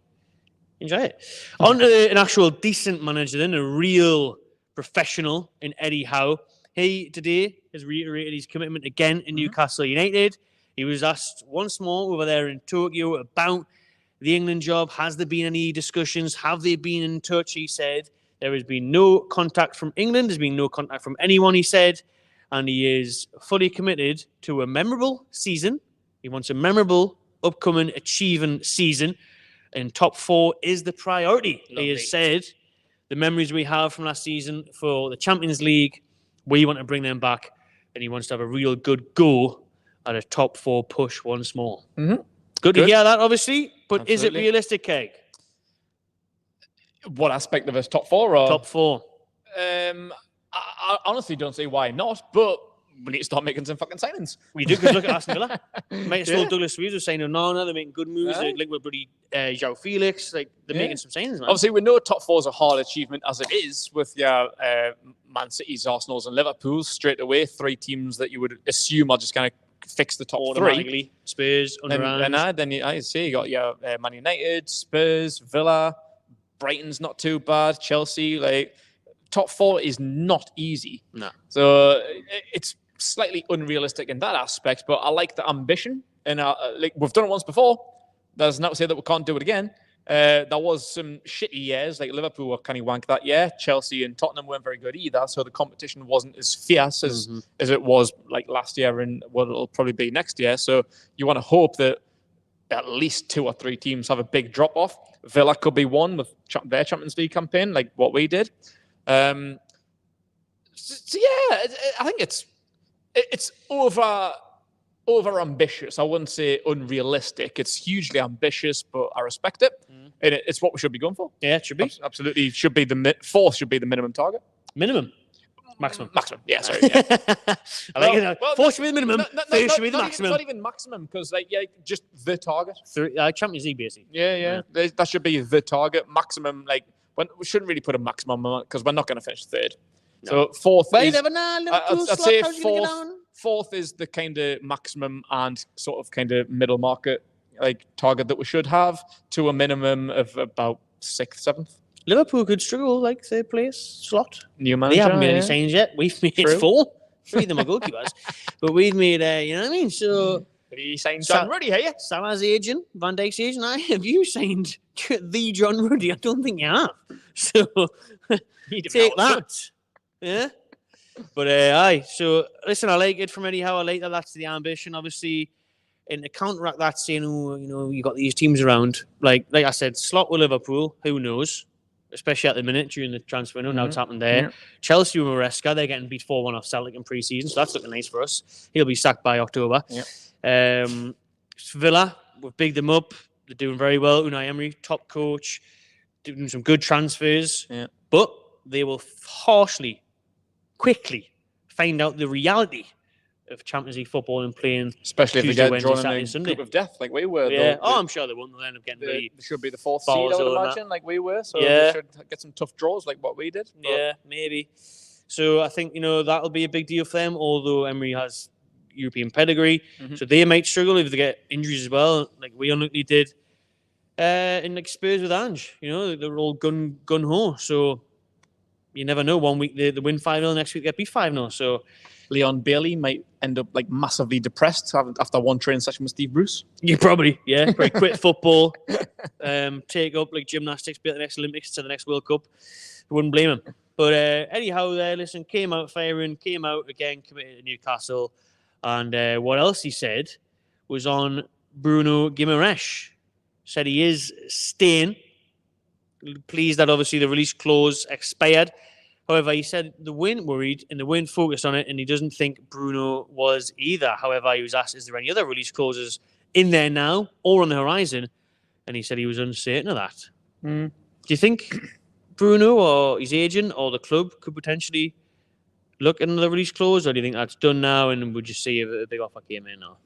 Speaker 1: Enjoy it. On to an actual decent manager, then a real professional in Eddie Howe. He today has reiterated his commitment again in Newcastle United. He was asked once more over there in Tokyo about the England job. Has there been any discussions? Have they been in touch? He said there has been no contact from England. There's been no contact from anyone, he said. And he is fully committed to a memorable season. He wants a memorable, upcoming, achieving season. And top 4 is the priority. Lovely. He has said the memories we have from last season for the Champions League, we want to bring them back. And he wants to have a real good go at a top 4 push once more.
Speaker 2: Mm-hmm.
Speaker 1: Good to hear that, obviously. But
Speaker 2: Absolutely.
Speaker 1: Is it realistic, Keg?
Speaker 2: What aspect of us? Top 4 or?
Speaker 1: Top 4.
Speaker 2: I honestly don't see why not, but we need to start making some fucking signings.
Speaker 1: We do, because look at Aston Villa. Might have still Douglas Luiz was saying, no, they're making good moves. They're like with bloody João Felix. Like, they're making some signings, man.
Speaker 2: Obviously, we know top four is a hard achievement as it is with your Man City's, Arsenal's, and Liverpool's straight away. 3 teams that you would assume are just going to fix the top 3.
Speaker 1: Spurs,
Speaker 2: and then I see you got your Man United, Spurs, Villa, Brighton's not too bad, Chelsea. Like, top 4 is not easy.
Speaker 1: No.
Speaker 2: So it's slightly unrealistic in that aspect, but I like the ambition. And like we've done it once before. There's not to say that we can't do it again. There was some shitty years, like Liverpool were kind of wank that year. Chelsea and Tottenham weren't very good either, so the competition wasn't as fierce as it was like last year and what it'll probably be next year. So you want to hope that at least 2 or 3 teams have a big drop-off. Villa could be one with their Champions League campaign, like what we did. I think it's over ambitious. I wouldn't say unrealistic. It's hugely ambitious, but I respect it. And it's what we should be going for.
Speaker 1: Yeah, it should be.
Speaker 2: Absolutely, should be the 4th should be the minimum target.
Speaker 1: Maximum.
Speaker 2: Yeah, sorry. Yeah.
Speaker 1: I like it. 4 should be the minimum. 3 should be the maximum.
Speaker 2: Not even maximum, because just the target.
Speaker 1: Champions League, basically.
Speaker 2: Yeah. That should be the target. Maximum, we shouldn't really put a maximum on it because we're not going to finish 3rd. No. So 4th is... I'd say 4th is the kind of maximum and sort of kind of middle market target that we should have, to a minimum of about 6th, 7th.
Speaker 1: Liverpool could struggle, 3rd place slot.
Speaker 2: New manager.
Speaker 1: They haven't made any signings yet. We've made 4. 3 of them are goalkeepers. But we've made, you know what I mean? So...
Speaker 2: Have you signed John Ruddy, have you?
Speaker 1: Salah's agent, Van Dijk's agent. Have you signed the John Ruddy? I don't think you have. So, take that. Yeah? But, so, listen, I like it from Eddie Howe. I like that that's the ambition, obviously. And to counteract that, saying, you got these teams around. Like I said, slot with Liverpool, who knows? Especially at the minute during the transfer window. Now it's happened there. Yeah. Chelsea with Maresca, they're getting beat 4-1 off Celtic in pre-season, so that's looking nice for us. He'll be sacked by October. Yeah. Villa, we've bigged them up. They're doing very well. Unai Emery, top coach, doing some good transfers. Yeah. But they will quickly find out the reality of Champions League football and playing,
Speaker 2: especially
Speaker 1: Tuesday,
Speaker 2: if they get
Speaker 1: Wednesday,
Speaker 2: drawn in a group of death like we were.
Speaker 1: Yeah. I'm sure they won't. They'll end up getting
Speaker 2: they should be the 4th seed, I would imagine, like we were. So they should get some tough draws like what we did. But...
Speaker 1: Yeah, maybe. So I think, that'll be a big deal for them, although Emery has European pedigree. So they might struggle if they get injuries as well, like we unluckily did in Spurs with Ange. They're all gun-ho. So you never know. One week they win 5-0, next week they get beat 5-0. So
Speaker 2: Leon Bailey might end up massively depressed after one training session with Steve Bruce.
Speaker 1: You probably quit football, take up gymnastics, be at the next Olympics to the next World Cup. I wouldn't blame him. But anyhow, listen, came out firing, came out again, committed to Newcastle. And what else he said was on Bruno Guimaraes. Said he is staying. Pleased that obviously the release clause expired. However, he said the win worried and the win focused on it, and he doesn't think Bruno was either. However, he was asked, is there any other release clauses in there now or on the horizon? And he said he was uncertain of that. Do you think Bruno or his agent or the club could potentially look at another release clause, or do you think that's done now and would you see a big offer came in now?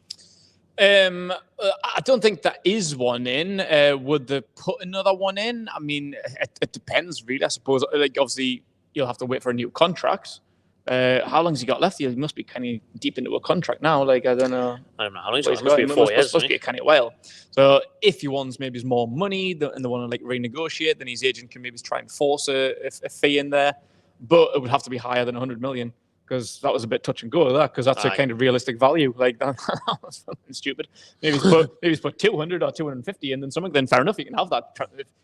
Speaker 2: I don't think there is one in. Would they put another one in? I mean, it depends, really, I suppose. Obviously, you'll have to wait for a new contract. How long has he got left? He must be kind of deep into a contract now. I don't know.
Speaker 1: I don't know how long. It must be 4 years.
Speaker 2: Must be a kind of while. So if he wants maybe more money and they want to renegotiate, then his agent can maybe try and force a fee in there. But it would have to be higher than 100 million. Because that was a bit touch and go, because that's a kind of realistic value. That was fucking stupid. Maybe he's put 200 or 250 in, then fair enough, you can have that.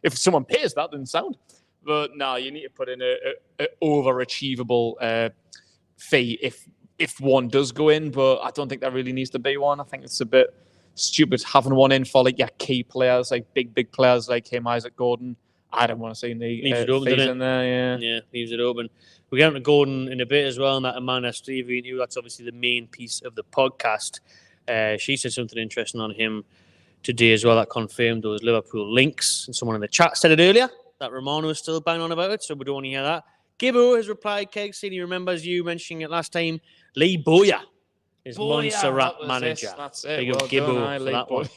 Speaker 2: If someone pays that, then sound. But no, you need to put in a overachievable fee if one does go in. But I don't think there really needs to be one. I think it's a bit stupid having one in for your key players, big players like him, Isaac Gordon. I don't want to see the fees in there.
Speaker 1: Yeah, leaves it open. We'll get on to Gordon in a bit as well, and that Amanda Stevie knew that's obviously the main piece of the podcast. She said something interesting on him today as well that confirmed those Liverpool links. And someone in the chat said it earlier, that Romano was still banging on about it, so we don't want to hear that. Gibbo has replied, Keg, saying he remembers you mentioning it last time. Lee Bowyer is Montserrat manager.
Speaker 2: That's it.
Speaker 1: Big up Gibbo for that one.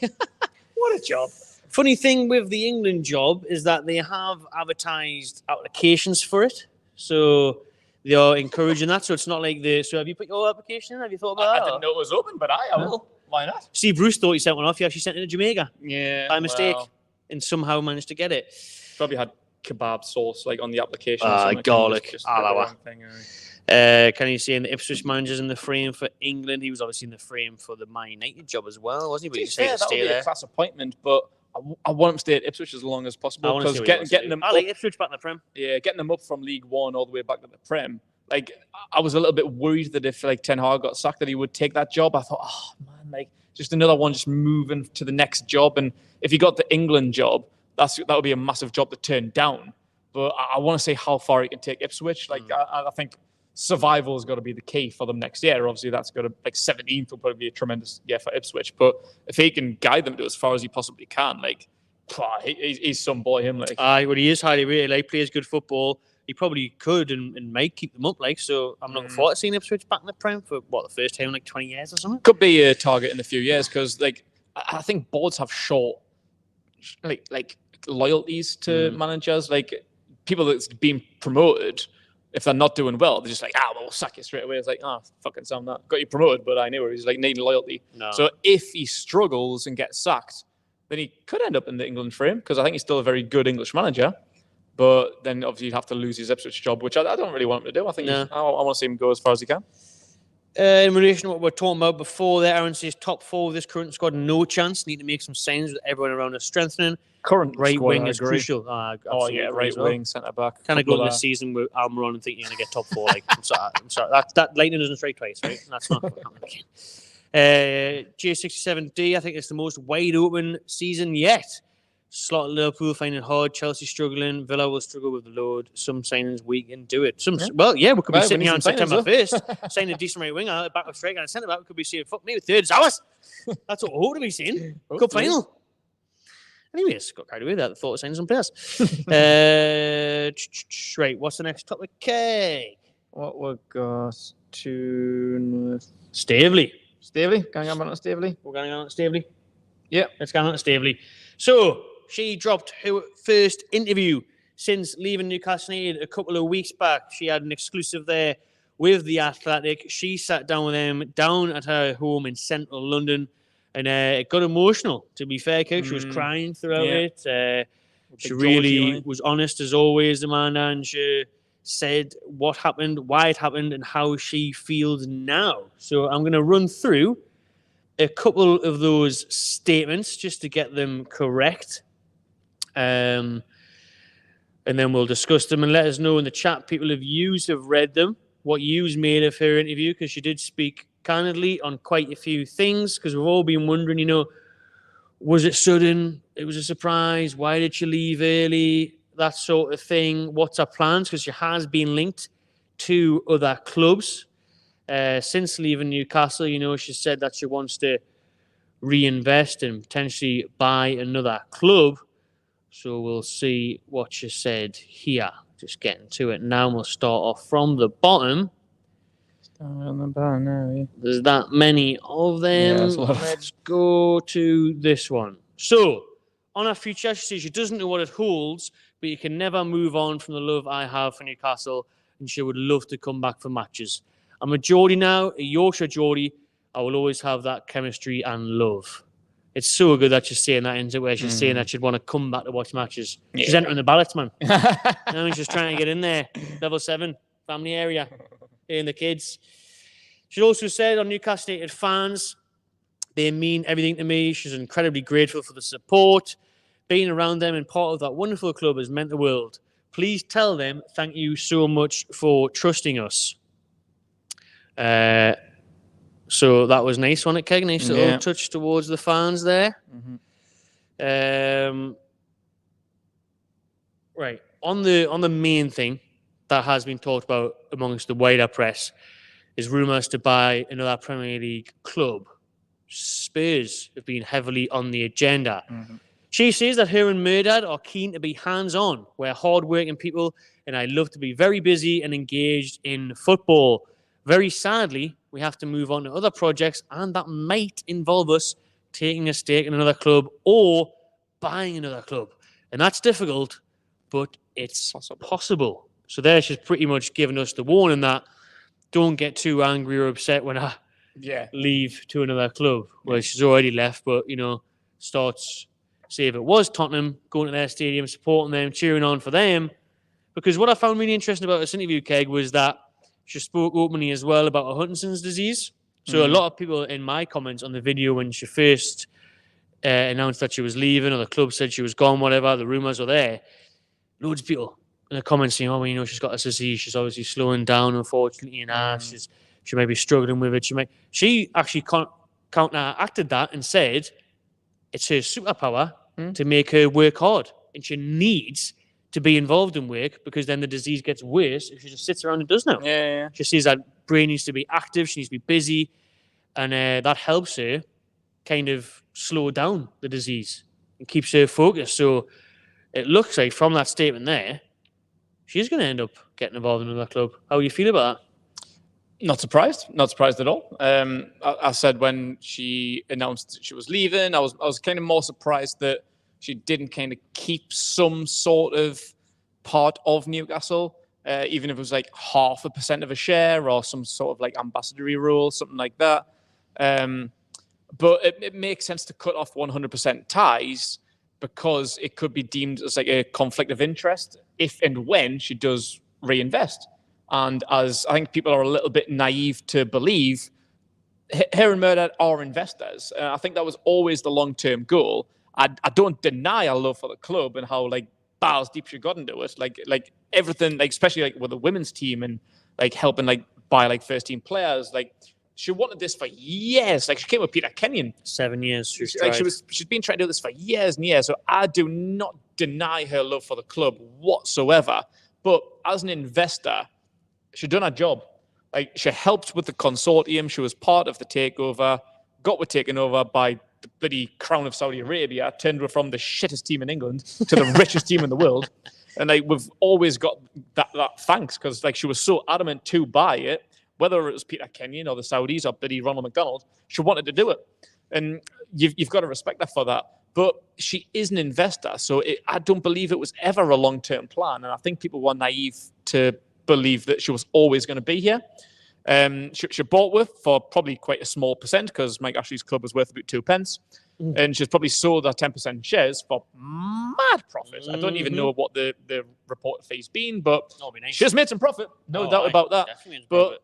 Speaker 2: What a job.
Speaker 1: Funny thing with the England job is that they have advertised applications for it. So they are encouraging that. So it's not like so have you put your application in? Have you thought about that?
Speaker 2: I didn't know it was open, but I will. Why not?
Speaker 1: Steve Bruce thought he sent one off. He actually sent it to Jamaica.
Speaker 2: Yeah.
Speaker 1: By mistake. And somehow managed to get it.
Speaker 2: Probably had kebab sauce like on the application.
Speaker 1: Garlic. Can you see in the Ipswich manager's in the frame for England? He was obviously in the frame for the Man United job as well, wasn't he? But he decided to stay there.
Speaker 2: A class appointment, but I want him to stay at Ipswich as long as possible because getting them.
Speaker 1: I like Ipswich back in the Prem.
Speaker 2: Yeah, getting them up from League One all the way back to the Prem. Like I was a little bit worried that if like Ten Hag got sacked, that he would take that job. I thought, oh man, like just another one, just moving to the next job. And if he got the England job, that would be a massive job to turn down. But I want to see how far he can take Ipswich. Like I think survival has got to be the key for them next year. Obviously, that's got to 17th will probably be a tremendous year for Ipswich. But if he can guide them to as far as he possibly can, like he's some boy. Him like
Speaker 1: well, he is highly rated. Like plays good football. He probably could and might keep them up. Like so, I'm looking forward to seeing Ipswich back in the Prem for the first time in like 20 years or something.
Speaker 2: Could be a target in a few years because like I think boards have short like loyalties to managers. Like people that's been promoted, if they're not doing well, they're just like, we'll sack you straight away. It's like, fucking Sam, that got you promoted, but I knew he's like needing loyalty. No. So if he struggles and gets sacked, then he could end up in the England frame because I think he's still a very good English manager. But then obviously he'd have to lose his Ipswich job, which I don't really want him to do. I think I want to see him go as far as he can.
Speaker 1: In relation to what we were talking about before there, Aaron says top four of this current squad, no chance. Need to make some signs with everyone around us strengthening.
Speaker 2: Current
Speaker 1: right
Speaker 2: squad,
Speaker 1: wing is crucial.
Speaker 2: Right wing, centre back.
Speaker 1: Kind of go into the season with Almiron and think you're going to get top four. Like, I'm sorry. That lightning doesn't strike twice, right? That's not happening again. J67D, I think it's the most wide open season yet. Slot Liverpool finding it hard. Chelsea struggling. Villa will struggle with the load. Some signings we can do it. We could be sitting here on September 1st, signing a decent right winger, a back of strike, and a centre back. We could be seeing maybe third is ours. That's what we hope to be seeing. Cup final. Anyways, got carried away there. The thought of signing some players. Right, what's the next topic? Okay.
Speaker 2: What we got? Toon.
Speaker 1: Staveley.
Speaker 2: Going on to Staveley?
Speaker 1: We're going on to Staveley?
Speaker 2: Yeah.
Speaker 1: Let's go on to Staveley. So, she dropped her first interview since leaving Newcastle United a couple of weeks back. She had an exclusive there with The Athletic. She sat down with them down at her home in central London. And it got emotional, to be fair, Coach. She was crying throughout it. She really was honest, as always, Amanda. And she said what happened, why it happened, and how she feels now. So I'm going to run through a couple of those statements just to get them correct. And then we'll discuss them and let us know in the chat, people, if yous have read them, what yous made of her interview, because she did speak candidly on quite a few things, because we've all been wondering, was it sudden? It was a surprise. Why did she leave early? That sort of thing. What's her plans? Because she has been linked to other clubs since leaving Newcastle. She said that she wants to reinvest and potentially buy another club. So we'll see what she said here. Just getting to it now. We'll start off from the bottom.
Speaker 2: On the bottom now, yeah.
Speaker 1: There's that many of them. Yeah, let's go to this one. So, on her future, she says she doesn't know what it holds, but you can never move on from the love I have for Newcastle, and she would love to come back for matches. I'm a Geordie now, a Yorkshire Geordie. I will always have that chemistry and love. It's so good that she's saying that, isn't it, where she's saying that she'd want to come back to watch matches. Yeah. She's entering the ballots, man. She's trying to get in there. Level 7, family area. And the kids. She also said on Newcastle United fans, they mean everything to me. She's incredibly grateful for the support. Being around them and part of that wonderful club has meant the world. Please tell them thank you so much for trusting us. So that was nice, wasn't it, Keg? Nice little touch towards the fans there. Right. On the main thing that has been talked about amongst the wider press is rumours to buy another Premier League club. Spurs have been heavily on the agenda. She says that her and Murdad are keen to be hands-on. We're hard-working people, and I love to be very busy and engaged in football. Very sadly, we have to move on to other projects, and that might involve us taking a stake in another club or buying another club. And that's difficult, but it's possible. So there she's pretty much given us the warning that don't get too angry or upset when I leave to another club. Well, she's already left, but, starts... Say if it was Tottenham, going to their stadium, supporting them, cheering on for them. Because what I found really interesting about this interview, Keg, was that she spoke openly as well about Huntington's disease. So a lot of people in my comments on the video when she first announced that she was leaving or the club said she was gone, whatever, the rumours were there. Loads of people in the comments saying, she's got this disease. She's obviously slowing down, unfortunately, and she may be struggling with it. She actually counteracted that and said it's her superpower to make her work hard. And she needs to be involved in work because then the disease gets worse if she just sits around and does nothing.
Speaker 2: Yeah.
Speaker 1: She says that brain needs to be active, she needs to be busy, and that helps her kind of slow down the disease and keeps her focused. So it looks like from that statement there, she's going to end up getting involved in another club. How do you feel about that?
Speaker 2: Not surprised at all. I said when she announced that she was leaving, I was kind of more surprised that she didn't kind of keep some sort of part of Newcastle, even if it was like 0.5% of a share or some sort of like ambassador role, something like that. But it makes sense to cut off 100% ties because it could be deemed as like a conflict of interest if and when she does reinvest. And as I think people are a little bit naive to believe, her and Murdad are investors. I think that was always the long-term goal. I don't deny our love for the club and how like balls deep she got into it. Like everything, like especially like with the women's team and like helping like buy like first team players. Like she wanted this for years. Like she came with Peter Kenyon.
Speaker 1: 7 years. She's
Speaker 2: been trying to do this for years and years. So I do not deny her love for the club whatsoever. But as an investor, she done her job. Like she helped with the consortium. She was part of the takeover. Got taken over by the bloody crown of Saudi Arabia. Turned her from the shittest team in England to the richest team in the world. And like we've always got that thanks because like she was so adamant to buy it, whether it was Peter Kenyon or the Saudis or bloody Ronald McDonald. She wanted to do it, and you've got to respect her for that. But she is an investor, so I don't believe it was ever a long-term plan. And I think people were naive to believe that she was always going to be here. She bought with for probably quite a small percent because Mike Ashley's club was worth about 2 pence. And she's probably sold her 10% shares for mad profit. I don't even know what the report fee's been, but she's made some profit. No doubt about that. But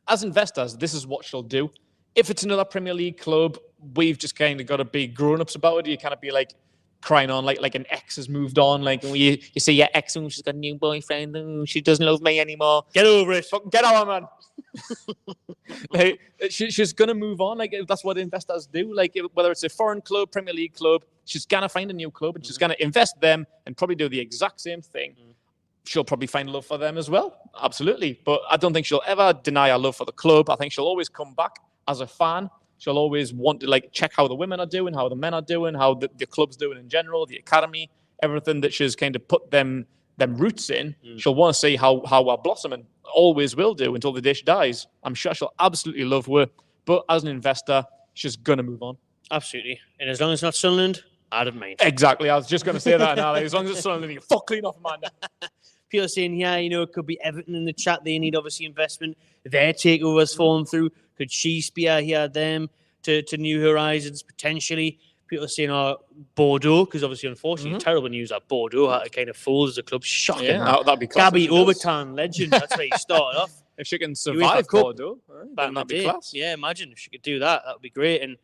Speaker 2: as investors, this is what she'll do. If it's another Premier League club, we've just kind of got to be grown-ups about it. You kind of be like crying on like an ex has moved on. Like you say, yeah, ex, she's got a new boyfriend. She doesn't love me anymore.
Speaker 1: Get over it.
Speaker 2: Get over, man. Like, she's going to move on. Like that's what investors do. Like whether it's a foreign club, Premier League club, she's going to find a new club and she's going to invest them and probably do the exact same thing. She'll probably find love for them as well. Absolutely. But I don't think she'll ever deny her love for the club. I think she'll always come back as a fan. She'll always want to like check how the women are doing, how the men are doing, how the club's doing in general, the academy, everything that she's kind of put them roots in. She'll want to see how we're blossoming. Always will do until the day she dies. I'm sure she'll absolutely love her. But as an investor, she's going to move on.
Speaker 1: Absolutely. And as long as it's not Sunderland, I don't mind.
Speaker 2: Exactly. I was just going to say that now. Like, as long as it's Sunderland, you can fuck clean off, Amanda.
Speaker 1: People are saying, yeah, it could be Everton in the chat. They need obviously investment. Their takeover's fallen through. Could she spear them to new horizons potentially? People are saying, Bordeaux, because obviously, unfortunately, terrible news that Bordeaux had to kind of fold as a club. Shocking.
Speaker 2: Yeah, that'd be class.
Speaker 1: Gabby Overton, legend. That's where he started off.
Speaker 2: If she can survive Bordeaux, then that'd be class.
Speaker 1: Yeah, imagine if she could do that. That would be great. And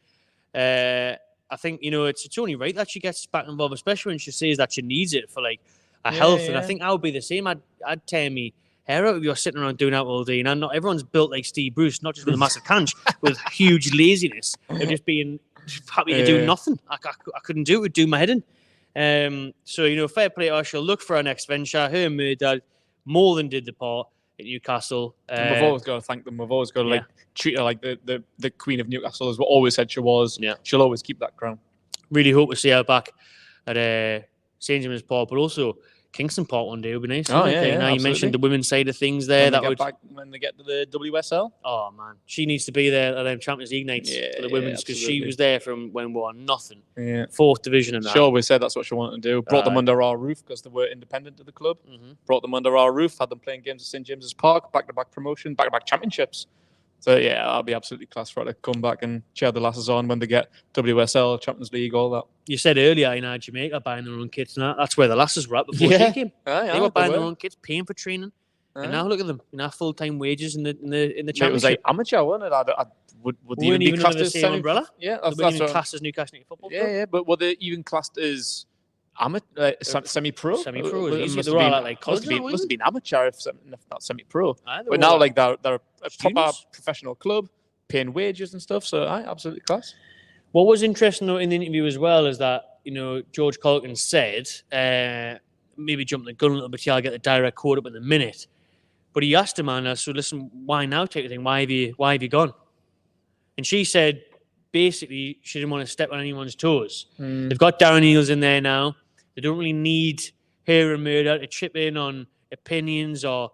Speaker 1: I think, it's only right that she gets back involved, especially when she says that she needs it for like her health. Yeah. And I think I would be the same. I'd tear me hair out if you're sitting around doing that all day. And not everyone's built like Steve Bruce, not just with a massive canch, with huge laziness of just being happy to do nothing. I couldn't do it. It would do my head in. So, fair play to her. She'll look for her next venture. Her and Murdad more than did the part at Newcastle.
Speaker 2: We've always got to thank them. We've always got to treat her like the queen of Newcastle, as we always said she was.
Speaker 1: Yeah.
Speaker 2: She'll always keep that crown.
Speaker 1: Really hope to see her back at St James's Park, but also Kingston Park one day would be nice.
Speaker 2: Oh, yeah,
Speaker 1: now you mentioned the women's side of things there.
Speaker 2: When they get to the WSL.
Speaker 1: Oh man, she needs to be there at them Champions League nights for the women's, because she was there from when we were nothing.
Speaker 2: Yeah,
Speaker 1: 4th division and that.
Speaker 2: Sure, we said that's what she wanted to do. Brought them under our roof because they were independent of the club. Brought them under our roof, had them playing games at St James's Park, back-to-back promotion, back-to-back championships. So yeah, that'll be absolutely class for her to come back and cheer the lasses on when they get WSL, Champions League, all that.
Speaker 1: You said earlier in Jamaica buying their own kits, and that's where the lasses were at before she came. They were buying their own kits, paying for training, and now look at them, full-time wages in the championship.
Speaker 2: It was like amateur, wasn't it? Would they even be classed as
Speaker 1: same umbrella?
Speaker 2: Yeah,
Speaker 1: that's even classed as Newcastle Football Club.
Speaker 2: Yeah, but were they even classed as semi-pro?
Speaker 1: Semi-pro. They were all like college.
Speaker 2: Must have been amateur, if not semi-pro. But now, like they're a proper professional club, paying wages and stuff. So, absolutely class.
Speaker 1: What was interesting though in the interview as well is that George Colkin said, maybe jumping the gun a little bit here, I'll get the direct quote up in a minute, but he asked Amanda, so listen, why now type of thing? Why have you gone? And she said, basically, she didn't want to step on anyone's toes. They've got Darren Eales in there now. They don't really need her and Murdoch to chip in on opinions or,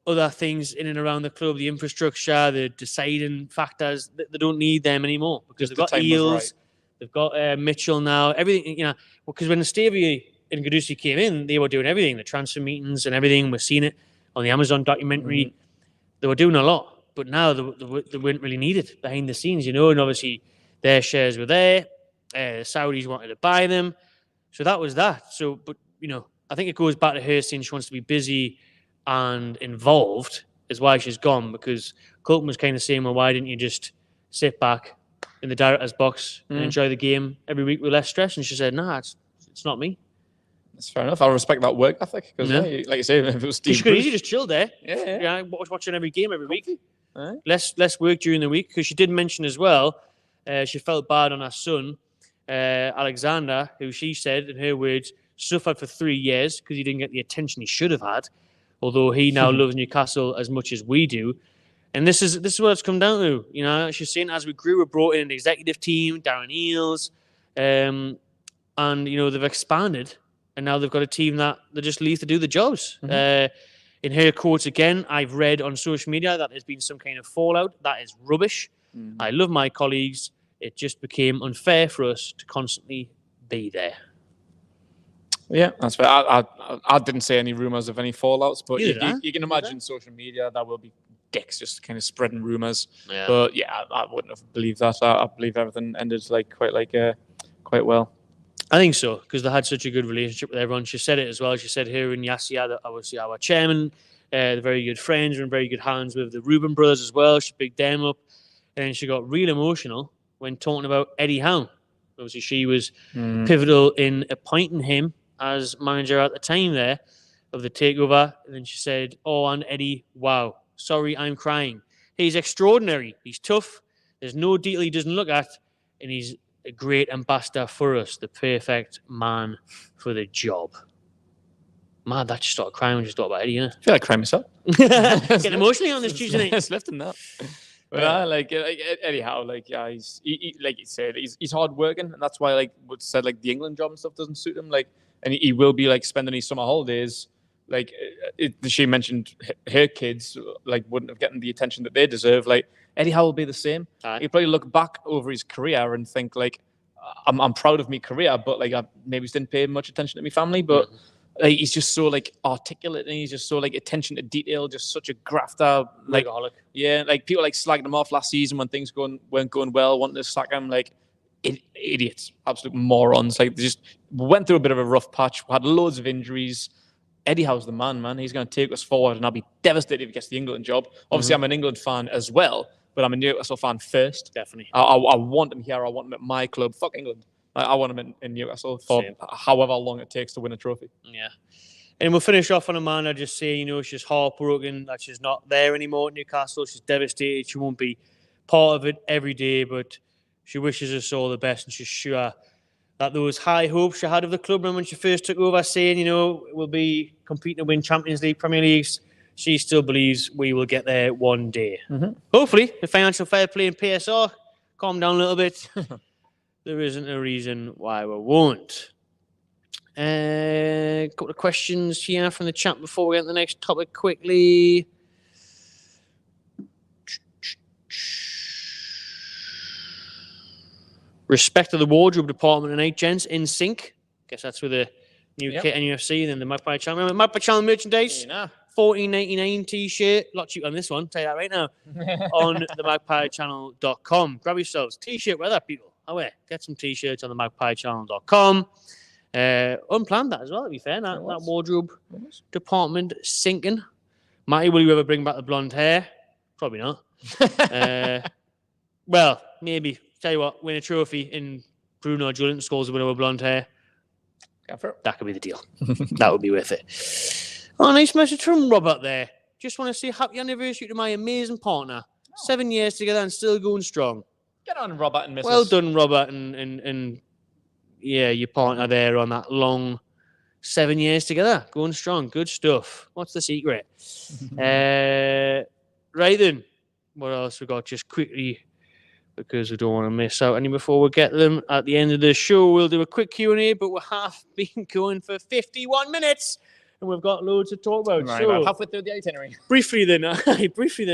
Speaker 1: other things in and around the club, the infrastructure, the deciding factors. They don't need them anymore because they've got Eales, they've got Mitchell now. Everything, because when Staveley and Gadusi came in, they were doing everything, the transfer meetings and everything. We've seen it on the Amazon documentary. They were doing a lot. But now they weren't really needed behind the scenes, and obviously their shares were there. The Saudis wanted to buy them. So that was that. So, but, I think it goes back to her saying she wants to be busy and involved is why she's gone, because Colton was kind of saying, well, why didn't you just sit back in the director's box and enjoy the game every week with less stress? And she said, nah, it's not me.
Speaker 2: That's fair enough. I respect that work ethic because, like you say, if it was Steve,
Speaker 1: she could easily just chill there. Yeah, watching every game every week. Less work during the week, because she did mention as well, she felt bad on her son, Alexander, who she said, in her words, suffered for 3 years because he didn't get the attention he should have had, although he now loves Newcastle as much as we do. And this is what it's come down to. She's saying as we grew, we brought in an executive team, Darren Eales, and they've expanded, and now they've got a team that they just leave to do the jobs. In her quotes again, I've read on social media that there's been some kind of fallout. That is rubbish. I love my colleagues. It just became unfair for us to constantly be there.
Speaker 2: Yeah, that's fair. I didn't say any rumours of any fallouts, but you can imagine social media, there will be dicks just kind of spreading rumours. Yeah. But yeah, I wouldn't have believed that. I believe everything ended quite well.
Speaker 1: I think so, because they had such a good relationship with everyone. She said it as well. She said her and Yasia, that obviously our chairman, they're very good friends. We're in very good hands with the Reuben brothers as well. She picked them up. And then she got real emotional when talking about Eddie Howe. Obviously, she was pivotal in appointing him as manager at the time there of the takeover. And then she said, oh, and Eddie, wow, sorry, I'm crying. He's extraordinary. He's tough. There's no detail he doesn't look at. And he's a great ambassador for us, the perfect man for the job. Man, that just started crying when you thought about Eddie, I
Speaker 2: feel like crying myself.
Speaker 1: Getting emotionally on this Tuesday night.
Speaker 2: It's lifting that. But Eddie Howe, like you said, he's hard working, and that's why what said the England job and stuff doesn't suit him. And he will be spending his summer holidays. She mentioned her kids wouldn't have gotten the attention that they deserve. Eddie Howe will be the same. He'll probably look back over his career and think I'm proud of my career, but I maybe just didn't pay much attention to my family. But he's just so articulate, and he's just so attention to detail, just such a grafter.
Speaker 1: Workaholic.
Speaker 2: Yeah, people slagging him off last season when things weren't going well, wanting to sack him. Idiots, absolute morons. They just went through a bit of a rough patch, had loads of injuries. Eddie Howe's the man. He's going to take us forward, and I'll be devastated if he gets the England job. Obviously, I'm an England fan as well, but I'm a Newcastle fan first.
Speaker 1: Definitely.
Speaker 2: I want him here. I want him at my club. Fuck England. I want him in Newcastle for however long it takes to win a trophy.
Speaker 1: Yeah. And we'll finish off on Amanda just saying, she's heartbroken that she's not there anymore at Newcastle. She's devastated. She won't be part of it every day, but she wishes us all the best, and she's sure that those high hopes she had of the club when she first took over, saying, we'll be competing to win Champions League, Premier Leagues, she still believes we will get there one day. Hopefully, the financial fair play and PSR calm down a little bit. there isn't a reason why we won't. A couple of questions here from the chat before we get to the next topic quickly. Respect to the wardrobe department tonight, gents. In sync. Guess that's with the new kit NFC and then the Magpie Channel. Remember Magpie Channel merchandise? $14.99 t-shirt. A lot cheaper on this one. Tell you that right now. On the magpiechannel.com. Grab yourselves t-shirt weather, people. Get some t-shirts on the magpiechannel.com. Unplanned that as well, to be fair. That wardrobe department sinking. Matty, will you ever bring back the blonde hair? Probably not. Well, maybe. Tell you what, win a trophy in Bruno Guimaraes scores a winner with blonde hair. That could be the deal. That would be worth it. Oh, nice message from Robert there. Just want to say happy anniversary to my amazing partner. 7 years together and still going strong.
Speaker 2: Get on, Robert and Mrs.
Speaker 1: Well done, Robert, and yeah, your partner there on that long 7 years together. Going strong. Good stuff. What's the secret? Right then. What else we got? Just quickly, because we don't want to miss out any before we get them. At the end of the show, we'll do a quick Q&A, but we have been going for 51 minutes, and we've got loads to talk about.
Speaker 2: Right,
Speaker 1: so,
Speaker 2: about halfway through the itinerary.
Speaker 1: Briefly then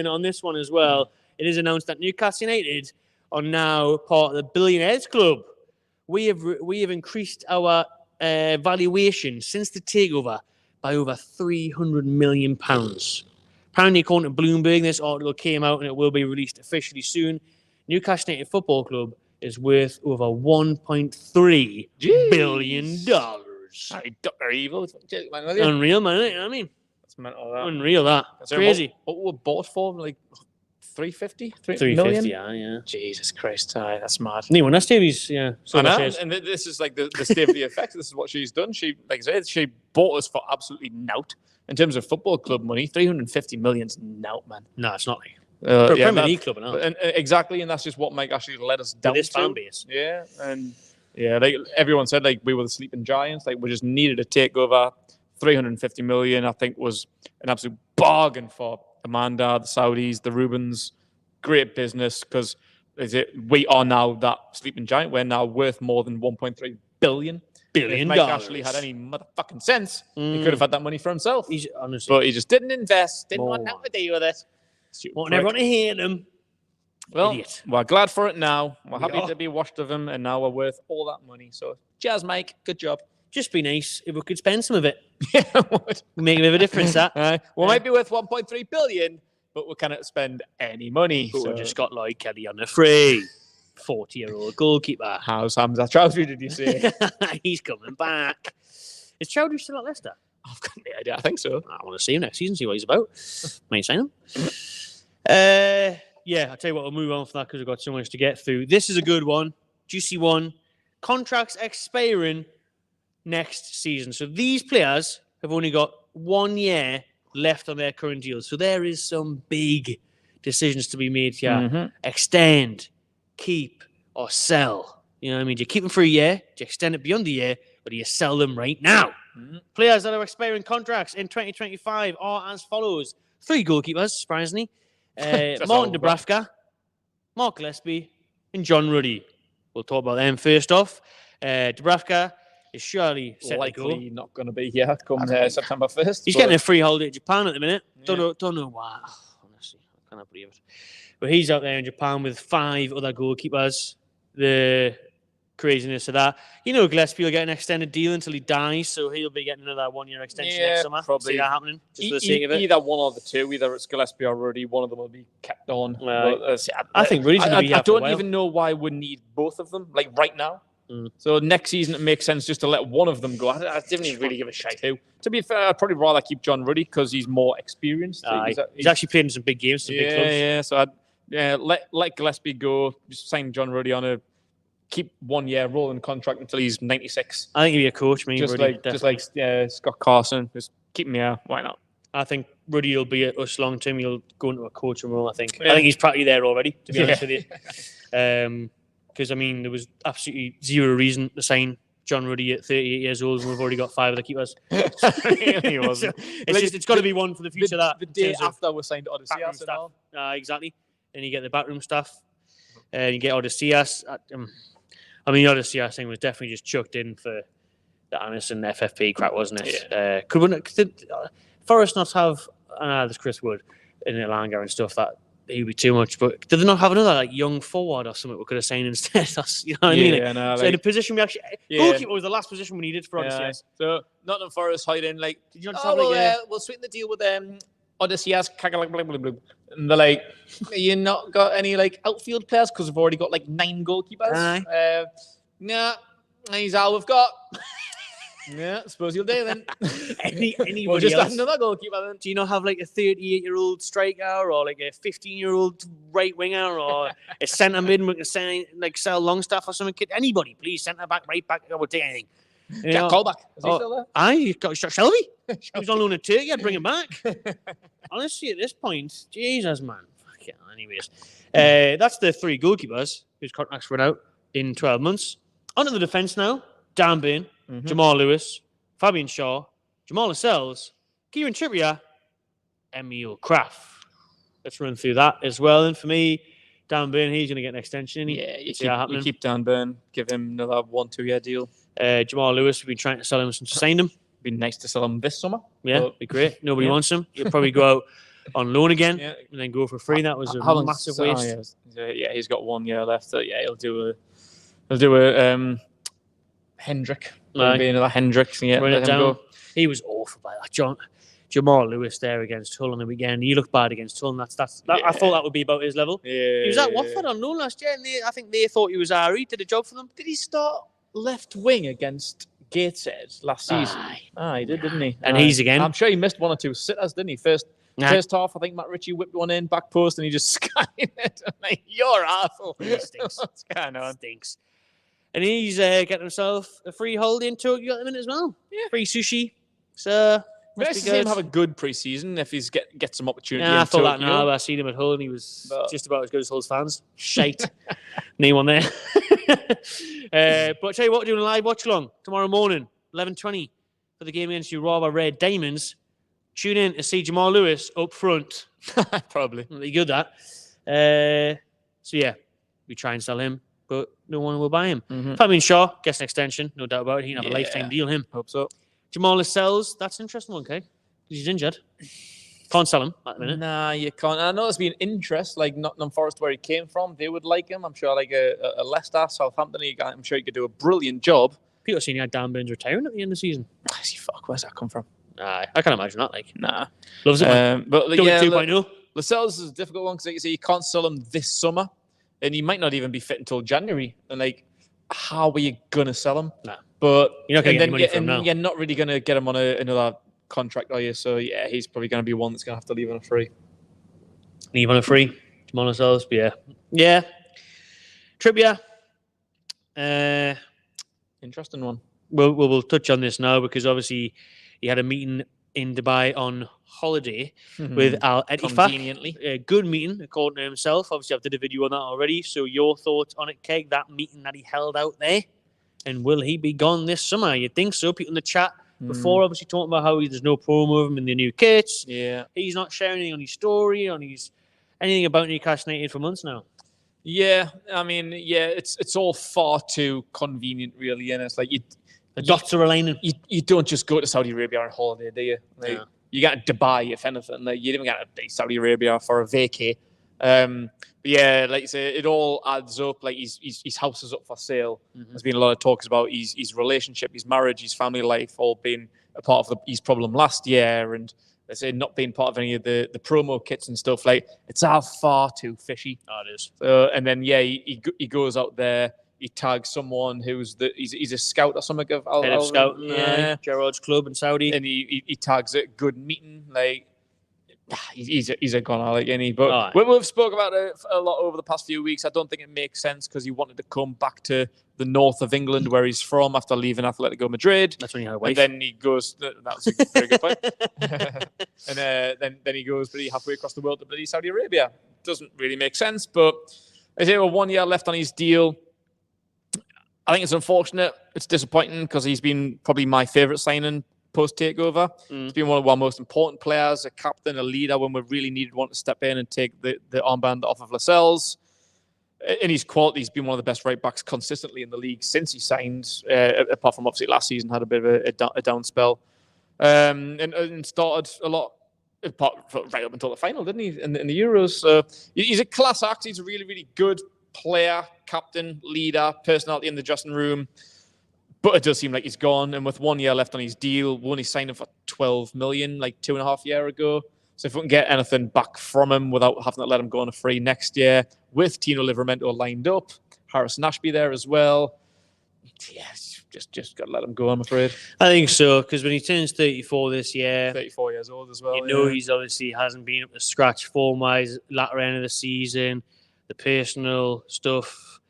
Speaker 1: on this one as well, it is announced that Newcastle United are now part of the Billionaires Club. We have increased our valuation since the takeover by over £300 million. Apparently, according to Bloomberg, this article came out and it will be released officially soon. Newcastle United Football Club is worth over $1.3 billion.
Speaker 2: Very evil.
Speaker 1: Unreal, man. You know what I mean?
Speaker 2: That's mental. That.
Speaker 1: Unreal, that. That's crazy.
Speaker 2: What were bought for? Like 350?
Speaker 1: 350, yeah.
Speaker 2: Jesus Christ. That's mad.
Speaker 1: Anyone, that's Davey's, yeah. So
Speaker 2: and this is like the Staveley effect. This is what she's done. She, like I said, she bought us for absolutely nout. In terms of football club money, 350 million's nout, man.
Speaker 1: No, it's not.
Speaker 2: Premier
Speaker 1: League club,
Speaker 2: exactly, and that's just what Mike actually led us down
Speaker 1: this
Speaker 2: to.
Speaker 1: Fan base.
Speaker 2: Yeah, and like everyone said, like we were the sleeping giants. Like we just needed a takeover. 350 million, I think, was an absolute bargain for Amanda, the Saudis, the Rubens. Great business because we are now that sleeping giant. We're now worth more than 1.3 billion. If Mike actually had any motherfucking sense, he could have had that money for himself. But he just didn't invest. Didn't want nothing to do with it.
Speaker 1: Want everyone to hate him.
Speaker 2: Well,
Speaker 1: Idiot.
Speaker 2: We're glad for it now. We're happy to be washed of him, and now we're worth all that money. So, cheers, Mike. Good job.
Speaker 1: Just be nice if we could spend some of it.
Speaker 2: Yeah, it would.
Speaker 1: Make a bit of a difference, that.
Speaker 2: We might be worth 1.3 billion, but we cannot spend any money.
Speaker 1: But we just got Lloyd Kelly on the free. 40-year-old goalkeeper.
Speaker 2: How's Hamza Chowdhury, did you say?
Speaker 1: He's coming back. Is Chowdhury still at Leicester?
Speaker 2: I've got no idea. I think so.
Speaker 1: I want to see him next season, see what he's about. Might sign him. Yeah, I'll tell you what, we'll move on from that because we've got so much to get through. This is a good one. Juicy one. Contracts expiring next season. So these players have only got 1 year left on their current deals. So there is some big decisions to be made here. Mm-hmm. Extend, keep, or sell. You know what I mean? Do you keep them for a year? Do you extend it beyond the year? Or do you sell them right now? Mm-hmm. Players that are expiring contracts in 2025 are as follows. 3 goalkeepers, surprisingly. Martin Dubravka, Mark Gillespie, and John Ruddy. We'll talk about them first off. Dubravka is surely set
Speaker 2: likely not going to be here come September 1st.
Speaker 1: He's getting a free holiday to Japan at the minute. Yeah. Don't know why. Honestly, I cannot believe it. But he's out there in Japan with 5 other goalkeepers. The craziness of that. You know, Gillespie will get an extended deal until he dies, so he'll be getting another 1-year extension next summer.
Speaker 2: Probably.
Speaker 1: See that happening, just for the sake of it.
Speaker 2: Either one or the two. Either it's Gillespie or Ruddy. One of them will be kept on.
Speaker 1: I think Ruddy's going to be here
Speaker 2: I don't even know why we need both of them, like right now. So next season, it makes sense just to let one of them go. I didn't even really give a shit who. To be fair, I'd probably rather keep John Ruddy because he's more experienced.
Speaker 1: He's actually played in some big games, some big clubs.
Speaker 2: Yeah, so let Gillespie go. Just sign John Ruddy on a keep 1 year rolling contract until he's 96.
Speaker 1: I think he'd be a coach, Ruddy,
Speaker 2: just like Scott Carson. Just keep him here. Why not?
Speaker 1: I think Ruddy will be at us long term. He'll go into a coaching role. I think he's practically there already. To be honest with you, because I mean there was absolutely zero reason to sign John Ruddy at 38 years old, and we've already got 5 other keepers. Really wasn't. It's got to be one for the future.
Speaker 2: The day after we signed Odysseus and all.
Speaker 1: Exactly. And you get the backroom staff, and you get Odysseus. I mean, Odyssey, I think, was definitely just chucked in for the Anderson FFP crap, wasn't it?
Speaker 2: Yeah.
Speaker 1: Could Forest not have? There's Chris Wood in Elanga and stuff that he'd be too much. But did they not have another like young forward or something we could have signed instead? You know what I mean?
Speaker 2: Yeah, no,
Speaker 1: so the position we actually goalkeeper was the last position we needed for Odyssey.
Speaker 2: So Nottingham Forest hiding like,
Speaker 1: did you not just
Speaker 2: we'll sweeten the deal with Odyssey as and they're like, you not got any like outfield players because we've already got like 9 goalkeepers. Nah, he's all we've got. Yeah, suppose you'll do then.
Speaker 1: Anybody
Speaker 2: we'll just
Speaker 1: else?
Speaker 2: have another goalkeeper then.
Speaker 1: Do you not have like a 38-year-old striker or like a 15-year-old right winger or a centre mid we can sign like sell Longstaff or something? Anybody, please, centre back, right back, I would take anything.
Speaker 2: Jack Colback. Is he still there?
Speaker 1: Aye, got Shelby. He was on loan at Turkey. I'd bring him back. Honestly, at this point, Jesus, man. Fuck it. Anyways, that's the 3 goalkeepers whose contracts run out in 12 months. Onto the defence now. Dan Burn, Jamal Lewis, Fabian Shaw, Jamal Lascelles, Kieran Trippier, Emil Krafth. Let's run through that as well. And for me, Dan Burn, he's going to get an extension.
Speaker 2: You keep Dan Burn, give him another 1-2 year deal.
Speaker 1: Jamal Lewis, we've been trying to sell him since we signed him.
Speaker 2: Be nice to sell him this summer.
Speaker 1: Yeah, it'd be great. Nobody wants him. He'll probably go out on loan again and then go for free. That was a massive waste.
Speaker 2: He's got 1 year left. So he'll do a Hendrick. Be another Hendrick. Yeah,
Speaker 1: run it down. Go. He was awful by that. Jamal Lewis there against Hull on the weekend. He looked bad against Hull. And I thought that would be about his level.
Speaker 2: Yeah,
Speaker 1: he was at Watford on loan last year, and I think they thought he was Ari. Did a job for them.
Speaker 2: Did he start left wing against Gateshead last season? He did, didn't he?
Speaker 1: And he's again.
Speaker 2: I'm sure he missed 1 or 2 sitters, didn't he? First half, I think Matt Ritchie whipped one in, back post, and he just skied it. I'm like, you're awful.
Speaker 1: He stinks.
Speaker 2: What's going on?
Speaker 1: Stinks. And he's getting himself a free holiday in Tokyo at the minute as well. Yeah. Free sushi. So,
Speaker 2: nice to see him have a good pre-season if he's get some opportunity.
Speaker 1: Yeah, I thought that now. I seen him at Hull and he was just about as good as Hull's fans. Shite. No one there. But tell you what, we're doing a live watch along tomorrow morning, 11:20 for the game against Urawa Red Diamonds. Tune in to see Jamal Lewis up front.
Speaker 2: Probably.
Speaker 1: Be good that. So yeah, we try and sell him, but no one will buy him. Fabian Shaw gets an extension, no doubt about it. He can have a lifetime deal. Him.
Speaker 2: Hope so.
Speaker 1: Jamal Lascelles, that's an interesting one, okay? Because he's injured. Can't sell him at the minute.
Speaker 2: Nah, you can't. I know there's been interest, like Nottingham Forest, where he came from. They would like him. I'm sure, like a Leicester, Southampton, I'm sure he could do a brilliant job.
Speaker 1: People seen had Dan Burns retiring at the end of the season.
Speaker 2: Where's that come from?
Speaker 1: I can't imagine that. Like,
Speaker 2: nah,
Speaker 1: loves it.
Speaker 2: But
Speaker 1: 2.0.
Speaker 2: Lascelles is a difficult one because, like you say, you can't sell him this summer, and he might not even be fit until January. And like, how are you gonna sell him?
Speaker 1: Nah.
Speaker 2: But
Speaker 1: you're not going to get money from him now.
Speaker 2: You're not really going to get him on another contract, are you? So, yeah, he's probably going to be one that's going to have to leave on a free.
Speaker 1: Leave on a free. Jamal Lascelles, but yeah. Trippier.
Speaker 2: Interesting one.
Speaker 1: We'll touch on this now because obviously he had a meeting in Dubai on holiday with Al Ettifaq.
Speaker 2: Conveniently.
Speaker 1: A good meeting, according to himself. Obviously, I've did a video on that already. So your thoughts on it, Keg, that meeting that he held out there? And will he be gone this summer? You think so? People in the chat before obviously talking about how there's no promo of him in the new kits.
Speaker 2: Yeah.
Speaker 1: He's not sharing anything on his story, on his anything about Newcastle United for months now.
Speaker 2: Yeah, I mean, it's all far too convenient, really, and it's like
Speaker 1: the dots are aligning.
Speaker 2: You don't just go to Saudi Arabia on holiday, do you? Like, you got to Dubai, if anything. Like, you didn't get to Saudi Arabia for a vacay. But yeah, like you say, it all adds up. Like his house is up for sale. There's been a lot of talks about his relationship, his marriage, his family life, all being a part of his problem last year, and they say not being part of any of the promo kits and stuff. Like, it's all far too fishy.
Speaker 1: Oh, it is.
Speaker 2: And then he goes out there. He tags someone who's he's a scout or something of
Speaker 1: head of scouting, Gerard's club in Saudi,
Speaker 2: and he tags it. Good meeting, like. He's a goner, like any. But we've spoke about it a lot over the past few weeks. I don't think it makes sense because he wanted to come back to the north of England, where he's from, after leaving Atletico Madrid.
Speaker 1: That's when he had a wife.
Speaker 2: And then he goes. That's a very good point. And then he goes pretty halfway across the world to bloody Saudi Arabia. Doesn't really make sense. But I say, 1 year left on his deal. I think it's unfortunate. It's disappointing because he's been probably my favourite signing post-takeover. He's been one of our most important players, a captain, a leader when we really needed one to step in and take the armband off of Lascelles. in his quality, he's been one of the best right backs consistently in the league since he signed. Apart from obviously last season, had a bit of a down spell, and started a lot. Right up until the final, didn't he? In the Euros. So he's a class act. He's a really, really good player, captain, leader, personality in the dressing room. But it does seem like he's gone. And with 1 year left on his deal, we only signed him for 12 million, like 2.5 years ago. So if we can get anything back from him without having to let him go on a free next year, with Tino Livramento lined up, Harrison Ashby there as well. Yes. Just got to let him go, I'm afraid.
Speaker 1: I think so, because when he turns 34 this year...
Speaker 2: 34 years old as well.
Speaker 1: You know, he's obviously hasn't been up to scratch form-wise latter end of the season, the personal stuff.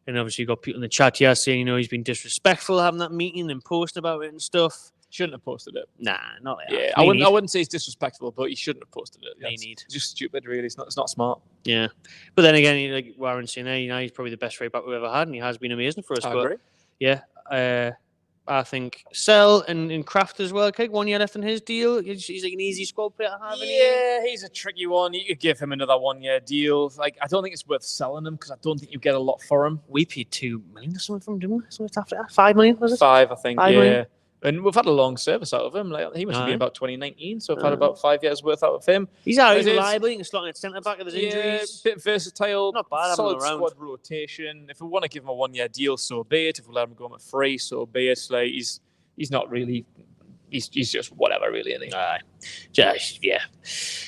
Speaker 1: And obviously you've got people in the chat here saying, he's been disrespectful having that meeting and posting about it and stuff.
Speaker 2: Shouldn't have posted it.
Speaker 1: Nah, not like
Speaker 2: that. I wouldn't say it's disrespectful, but he shouldn't have posted it.
Speaker 1: It's
Speaker 2: just stupid, really. It's not smart.
Speaker 1: Yeah. But then again, like Warren's saying, he's probably the best right back we've ever had, and he has been amazing for us.
Speaker 2: I agree.
Speaker 1: Yeah. I think Sell and Krafth as well. 1 year left on his deal. He's like an easy squad player to have.
Speaker 2: Yeah, he's a tricky one. You could give him another 1 year deal. Like, I don't think it's worth selling him because I don't think you get a lot for him.
Speaker 1: We paid 2 million or something from him, didn't we? Something after that? 5 million, was it?
Speaker 2: 5, I think.
Speaker 1: 5
Speaker 2: yeah.
Speaker 1: million.
Speaker 2: And we've had a long service out of him. Like, he must have been about 2019, so we've had about 5 years worth out of him.
Speaker 1: He's reliable. He can slot in at centre back if there's injuries.
Speaker 2: Bit versatile.
Speaker 1: Not bad.
Speaker 2: Solid squad rotation. If we want to give him a 1 year deal, so be it. If we let him go on free, so be it. Like, he's not really. He's just whatever, really, isn't he?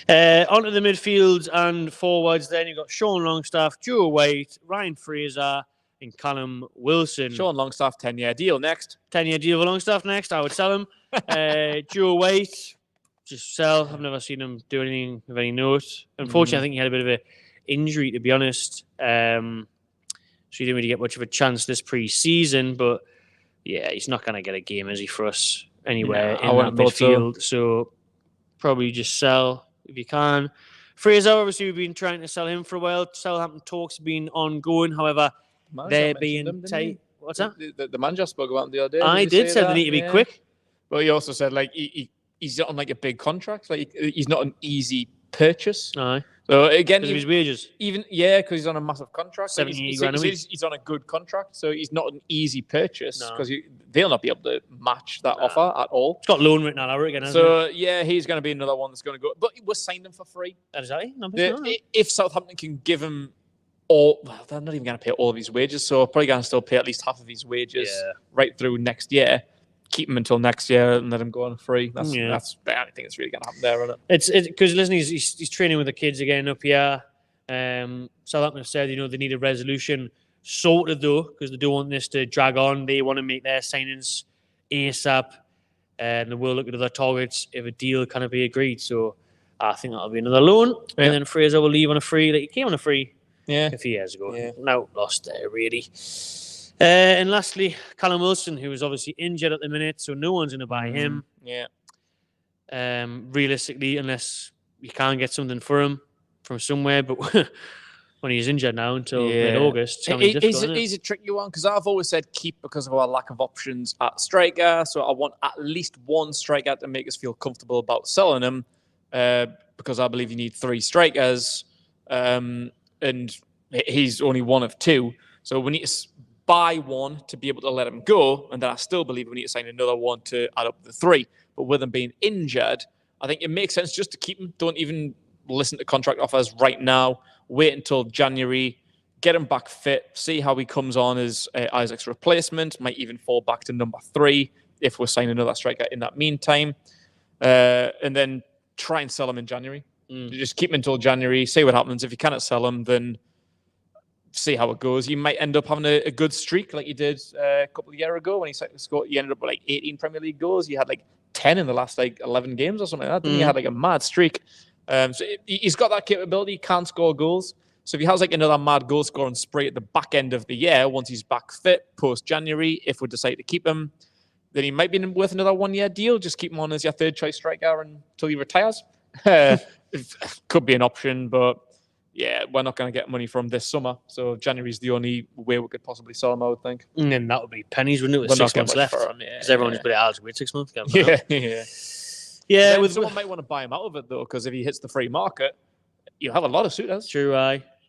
Speaker 1: Onto the midfield and forwards. Then you've got Sean Longstaff, Joe White, Ryan Fraser, and Callum Wilson.
Speaker 2: Sean Longstaff, 10-year deal next.
Speaker 1: 10-year deal for Longstaff next. I would sell him. Joe White, just sell. I've never seen him do anything of any note. Unfortunately, I think he had a bit of an injury, to be honest. So he didn't really get much of a chance this pre-season. But yeah, he's not going to get a game, is he, for us anywhere in that midfield? So probably just sell if you can. Fraser, obviously, we've been trying to sell him for a while. Southampton talks have been ongoing. However, they're being tight. What's that?
Speaker 2: The manager spoke about him the other day.
Speaker 1: I did say they need to be quick.
Speaker 2: But he also said like he's not on like a big contract. Like he's not an easy purchase.
Speaker 1: Aye.
Speaker 2: So again,
Speaker 1: because of his wages.
Speaker 2: Because he's on a massive contract.
Speaker 1: 70 grand a week.
Speaker 2: He's on a good contract, so he's not an easy purchase because they'll not be able to match that offer at all.
Speaker 1: It's got loan written all over again.
Speaker 2: So yeah, he's going to be another one that's going to go. But we're signed him for free.
Speaker 1: Exactly.
Speaker 2: If Southampton can give him they're not even going to pay all of his wages, so probably going to still pay at least half of his wages right through next year. Keep him until next year and let him go on free. That's I don't think it's really going to happen there, isn't it?
Speaker 1: It's because listen, he's training with the kids again up here. Southampton have said they need a resolution sorted though, because they don't want this to drag on. They want to make their signings ASAP, and they will look at other targets if a deal can be agreed. So I think that'll be another loan, and then Fraser will leave on a free. Like he came on a free. A few years ago. Now lost there, really. And lastly, Callum Wilson, who is obviously injured at the minute, so no one's going to buy him. Realistically, unless you can get something for him from somewhere, but when he's injured now until mid-August,
Speaker 2: he's a tricky one because I've always said keep because of our lack of options at striker. So I want at least one striker to make us feel comfortable about selling him because I believe you need 3 strikers. And he's only one of 2. So we need to buy one to be able to let him go. And then I still believe we need to sign another one to add up the 3. But with him being injured, I think it makes sense just to keep him. Don't even listen to contract offers right now. Wait until January. Get him back fit. See how he comes on as Isaac's replacement. Might even fall back to number 3 if we're signing another striker in that meantime. And then try and sell him in January. Just keep him until January, see what happens. If you cannot sell him, then see how it goes. You might end up having a good streak like you did a couple of years ago when he ended up with like 18 Premier League goals. You had like 10 in the last like 11 games or something like that. Then you had like a mad streak. So he's got that capability. He can score goals. So if he has like another mad goal scoring spree at the back end of the year, once he's back fit, post-January, if we decide to keep him, then he might be worth another 1 year deal. Just keep him on as your 3rd choice striker until he retires. Could be an option, but yeah, we're not going to get money from this summer. So January's the only way we could possibly sell him, I would think.
Speaker 1: And then that would be pennies, wouldn't it? With 6 months left. Because everyone's been out with 6 months.
Speaker 2: Someone might want to buy him out of it, though, because if he hits the free market, you'll have a lot of suitors.
Speaker 1: True,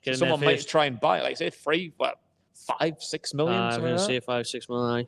Speaker 1: So
Speaker 2: someone might try and buy it, like say 5-6 million.
Speaker 1: I'm going to say 5-6 million.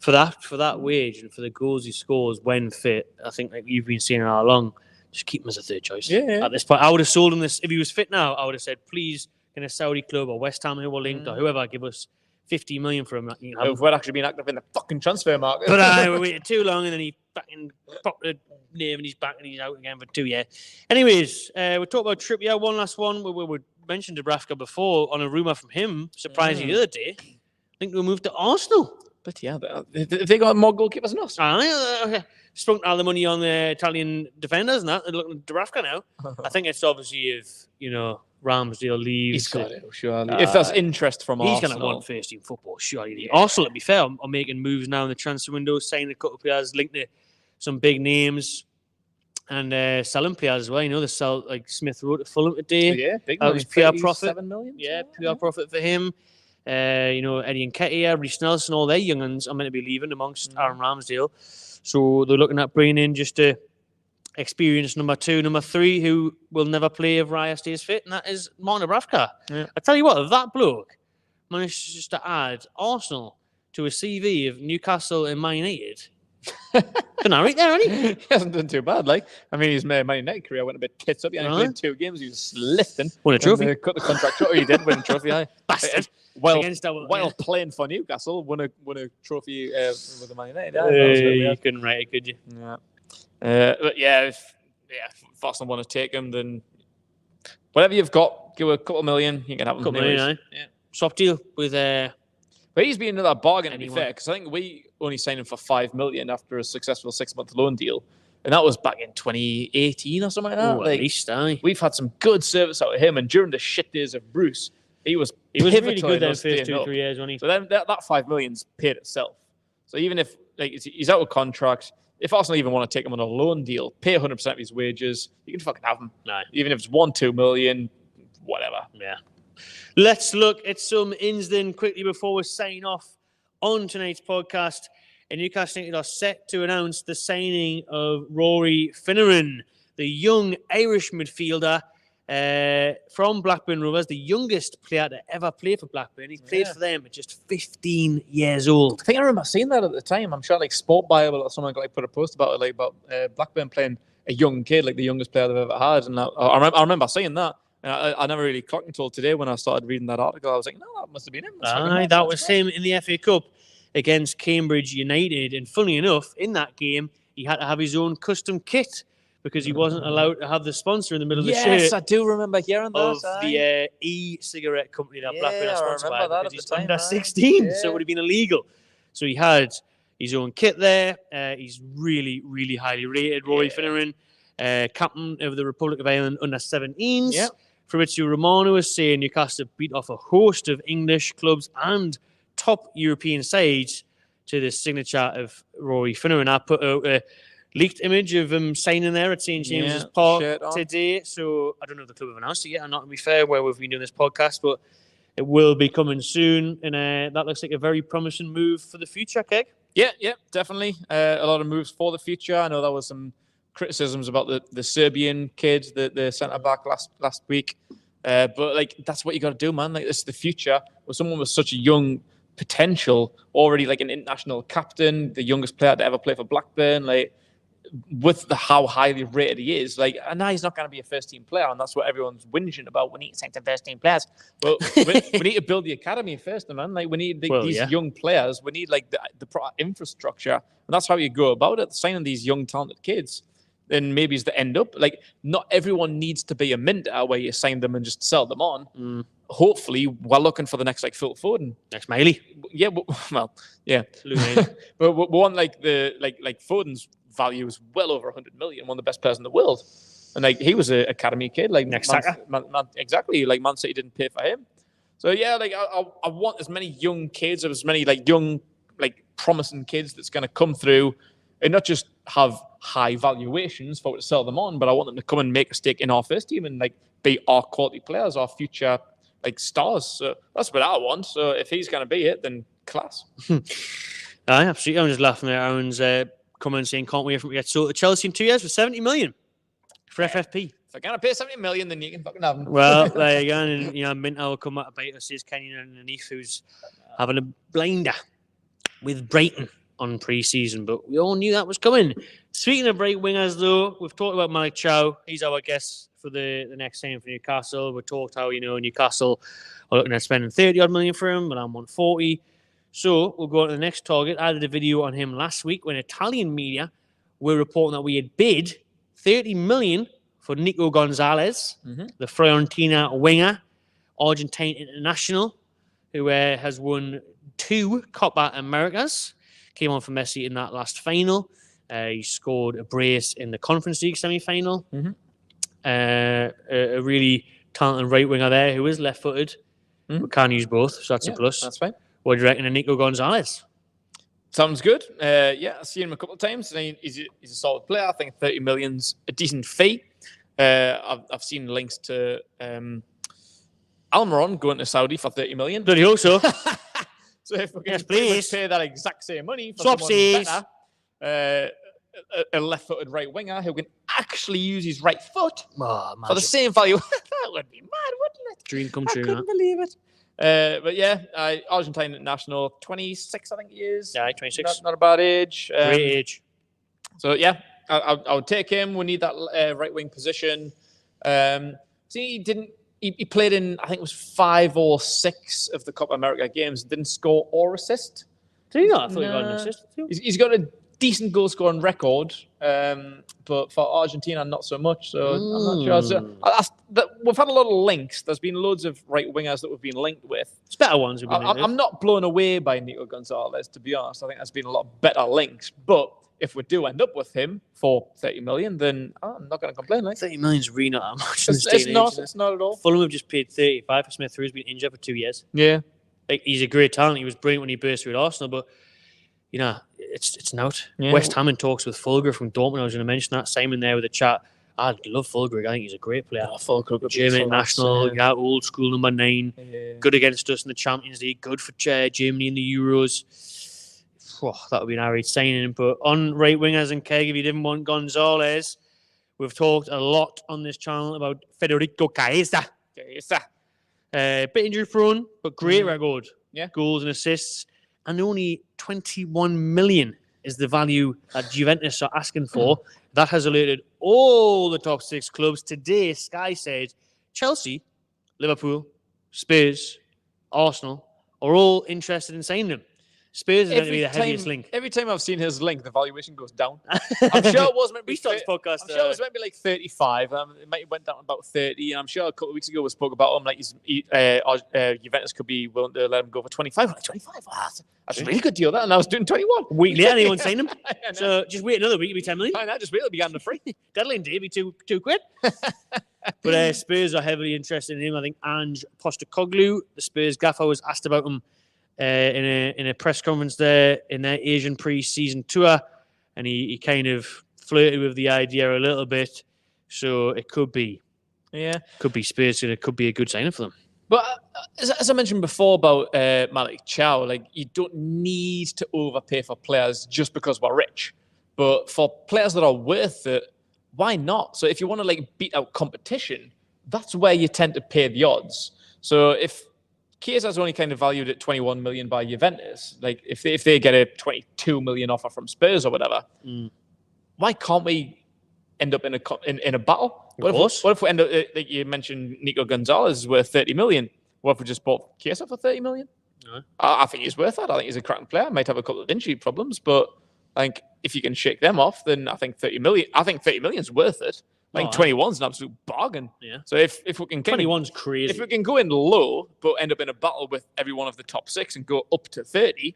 Speaker 1: For that wage and for the goals he scores when fit, I think like you've been saying all along, just keep him as a third choice.
Speaker 2: Yeah.
Speaker 1: At this point, I would have sold him this if he was fit now. I would have said, please, can a Saudi club or West Ham who were linked or whoever give us 50 million for him.
Speaker 2: If we'd actually been active in the fucking transfer market.
Speaker 1: But we waited too long and then he fucking popped the name and he's back and he's out again for 2 years. Anyways, we talked about Trippier. One last one. We mentioned Dubravka before on a rumour from him, surprisingly the other day. I think we'll move to Arsenal.
Speaker 2: But yeah, they got more goalkeepers than us.
Speaker 1: Sprung all the money on the Italian defenders and that. They're looking at Dubravka now. I think it's obviously if, Ramsdale leaves.
Speaker 2: He's got it, surely. If there's interest from Arsenal.
Speaker 1: He's going to want first team football, surely. Yeah. Arsenal, to be fair, are making moves now in the transfer window, signing a couple of players linked to some big names and selling players as well. They sell like Smith Rowe to Fulham today.
Speaker 2: Yeah, big
Speaker 1: that was pure profit.
Speaker 2: 7 million.
Speaker 1: Yeah, pure profit for him. Eddie Nketiah, Reece Nelson, all their young ones are meant to be leaving amongst Aaron Ramsdale. So they're looking at bringing in just a experienced number 2, number 3, who will never play if Raya stays fit, and that is Martin Dubravka. Yeah. I tell you what, if that bloke managed just to add Arsenal to a CV of Newcastle and Man United, done all right there, hasn't he?
Speaker 2: He hasn't done too bad. His Man United career went a bit tits up. He only played 2 games. He was lifting.
Speaker 1: Won a trophy.
Speaker 2: Cut the contract short. He did win a trophy.
Speaker 1: Bastard.
Speaker 2: While playing for Newcastle, won a trophy with the Man United.
Speaker 1: You couldn't write it, could you?
Speaker 2: Yeah. But if Arsenal want to take him, then whatever you've got, give a couple million, you can have him.
Speaker 1: Couple million, yeah. Swap deal with.
Speaker 2: But he's been another bargain, to be fair, because I think we only signed him for 5 million after a successful 6-month loan deal, and that was back in 2018 or something like that.
Speaker 1: At least,
Speaker 2: we've had some good service out of him, and during the shit days of Bruce, he was
Speaker 1: really good those first 2-3 years, wasn't he?
Speaker 2: So then that 5 million's paid itself. So even if he's out of contract. If Arsenal even want to take him on a loan deal, pay 100% of his wages, you can fucking have him.
Speaker 1: No.
Speaker 2: Even if it's 1-2 million, whatever.
Speaker 1: Yeah. Let's look at some ins then quickly before we sign off on tonight's podcast. And Newcastle United are set to announce the signing of Rory Finneran, the young Irish midfielder from Blackburn Rovers, the youngest player to ever play for Blackburn. He's played for them at just 15 years old.
Speaker 2: I think I remember seeing that at the time. I'm sure Sport Bible or someone put a post about it, about Blackburn playing a young kid, the youngest player they've ever had. And I remember seeing that. And I never really clocked until today when I started reading that article. I was like, no, that must have been him.
Speaker 1: That was him in the FA Cup against Cambridge United. And funny enough, in that game, he had to have his own custom kit, because he wasn't allowed to have the sponsor in the middle of the shirt.
Speaker 2: Yes, I do remember hearing that.
Speaker 1: Of the e-cigarette company that Blackburn are sponsored by, because he's under 16, so it would have been illegal. So he had his own kit there. He's really, really highly rated. Rory Finneran, captain of the Republic of Ireland under 17s. Yep. Fabrizio Romano is saying Newcastle beat off a host of English clubs and top European sides to the signature of Rory Finneran. I put out a leaked image of him signing there at St. James's Park today. So I don't know if the club have announced it yet, and not to be fair, where we've been doing this podcast, but it will be coming soon. And that looks like a very promising move for the future, Keg.
Speaker 2: Yeah, definitely. A lot of moves for the future. I know there was some criticisms about the Serbian kid, the centre-back last week. But that's what you got to do, man. This is the future. With someone with such a young potential, already an international captain, the youngest player to ever play for Blackburn, with how highly rated he is, and now he's not going to be a first-team player, and that's what everyone's whinging about. We need to sign some first-team players. Well, we need to build the academy first, man. We need these young players. We need the proper infrastructure, and that's how you go about it. Signing these young, talented kids, then maybe it's the end up. Not everyone needs to be a Minter where you sign them and just sell them on. Hopefully, we're looking for the next Phil Foden,
Speaker 1: next Miley.
Speaker 2: Yeah, but we want Foden's value is well over 100 million, one of the best players in the world, and he was an academy kid,
Speaker 1: next
Speaker 2: exactly. Man City didn't pay for him, so I want as many young kids, as many young promising kids that's going to come through, and not just have high valuations for to sell them on, but I want them to come and make a stake in our first team and be our quality players, our future stars. So that's what I want. So if he's going to be it, then class.
Speaker 1: Absolutely. I'm just laughing at Aaron's comment saying, can't wait for him to get sold to Chelsea in 2 years for 70 million for FFP.
Speaker 2: if I can't pay 70 million, then you can fucking have him.
Speaker 1: Well, there you go. And, Minto will come out to bite us, says Kenyon underneath, who's having a blinder with Brighton on pre-season. But we all knew that was coming. Speaking of right wingers, though, we've talked about Malik Chow. He's our guest for the next signing for Newcastle. We talked how, Newcastle are looking at spending 30-odd million for him, but I'm 140. So we'll go on to the next target. I did a video on him last week when Italian media were reporting that we had bid 30 million for Nico Gonzalez, the Fiorentina winger, Argentine international, who has won 2 Copa Americas. Came on for Messi in that last final. He scored a brace in the Conference League semi-final. A really talented right winger there who is left-footed. We can use both, so that's a plus.
Speaker 2: That's fine.
Speaker 1: What do you reckon of Nico Gonzalez?
Speaker 2: Sounds good. I've seen him a couple of times. He's a solid player. I think 30 million's a decent fee. I've seen links to Almiron going to Saudi for 30 million.
Speaker 1: Bloody also.
Speaker 2: So if we can pay that exact same money for someone better, a left-footed right winger who can actually use his right foot for the same value, that would be mad, wouldn't it?
Speaker 1: Dream come true.
Speaker 2: I couldn't believe it. But yeah, Argentine international, 26, I think he is.
Speaker 1: Yeah, 26.
Speaker 2: Not a bad age.
Speaker 1: Great age.
Speaker 2: So yeah, I would take him. We need that right wing position. He played in, I think it was 5 or 6 of the Copa America games. Didn't score or assist.
Speaker 1: Did he not? I thought he got an assist.
Speaker 2: He's got a decent goal scoring record, but for Argentina, not so much. So I'm not sure. So, we've had a lot of links. There's been loads of right wingers that we've been linked with.
Speaker 1: It's better ones.
Speaker 2: I'm not blown away by Nico Gonzalez, to be honest. I think there's been a lot better links. But if we do end up with him for 30 million, then I'm not going to complain.
Speaker 1: 30 million is really not that much.
Speaker 2: It's not at all.
Speaker 1: Fulham have just paid 35 for Smith, who's been injured for 2 years.
Speaker 2: Yeah.
Speaker 1: He's a great talent. He was brilliant when he burst through at Arsenal, but it's not.
Speaker 2: Yeah.
Speaker 1: West Ham in talks with Fulger from Dortmund. I was going to mention that. Simon there with the chat. I love Fulger. I think he's a great player.
Speaker 2: Fulger,
Speaker 1: German international, old school number 9. Yeah. Good against us in the Champions League. Good for Germany in the Euros. That would be an average signing. But on right wingers and Keg, if you didn't want Gonzalez, we've talked a lot on this channel about Federico Chiesa. Bit injury prone, but great record.
Speaker 2: Yeah.
Speaker 1: Goals and assists. And only 21 million is the value that Juventus are asking for. That has alerted all the top 6 clubs. Today, Sky said Chelsea, Liverpool, Spurs, Arsenal are all interested in signing him. Spurs is going to be the heaviest link.
Speaker 2: Every time I've seen his link, the valuation goes down. I'm sure it was meant to be.
Speaker 1: Podcast,
Speaker 2: I'm sure it was meant to be like 35. It might have went down about 30. And I'm sure a couple of weeks ago we spoke about him. Like Juventus could be willing to let him go for 25. Like 25. That's a really good deal. And I was doing 21.
Speaker 1: Week later, anyone signed him. So just wait another week. It'll be 10 million.
Speaker 2: I know. Just wait. It'll be under free.
Speaker 1: Deadline day be two quid. But Spurs are heavily interested in him. I think Ange Postecoglou, the Spurs gaffer, was asked about him in a press conference there in their Asian pre-season tour, and he kind of flirted with the idea a little bit. So it could be Spurs, and it could be a good signing for them.
Speaker 2: But as I mentioned before about Malik Chow, like you don't need to overpay for players just because we're rich. But for players that are worth it, why not? So if you want to beat out competition, that's where you tend to pay the odds. So if Chiesa's only kind of valued at 21 million by Juventus, like if they get a 22 million offer from Spurs or whatever, why can't we end up in a battle? What if we end up, like you mentioned, Nico Gonzalez is worth 30 million? What if we just bought Chiesa for 30 million? No. I think he's worth that. I think he's a cracking player. Might have a couple of injury problems, but I think if you can shake them off, then I think 30 million. I think 30 million is worth it. I think 21's an absolute bargain.
Speaker 1: Yeah.
Speaker 2: So if we can
Speaker 1: 21's crazy.
Speaker 2: If we can go in low but end up in a battle with every one of the top 6 and go up to 30,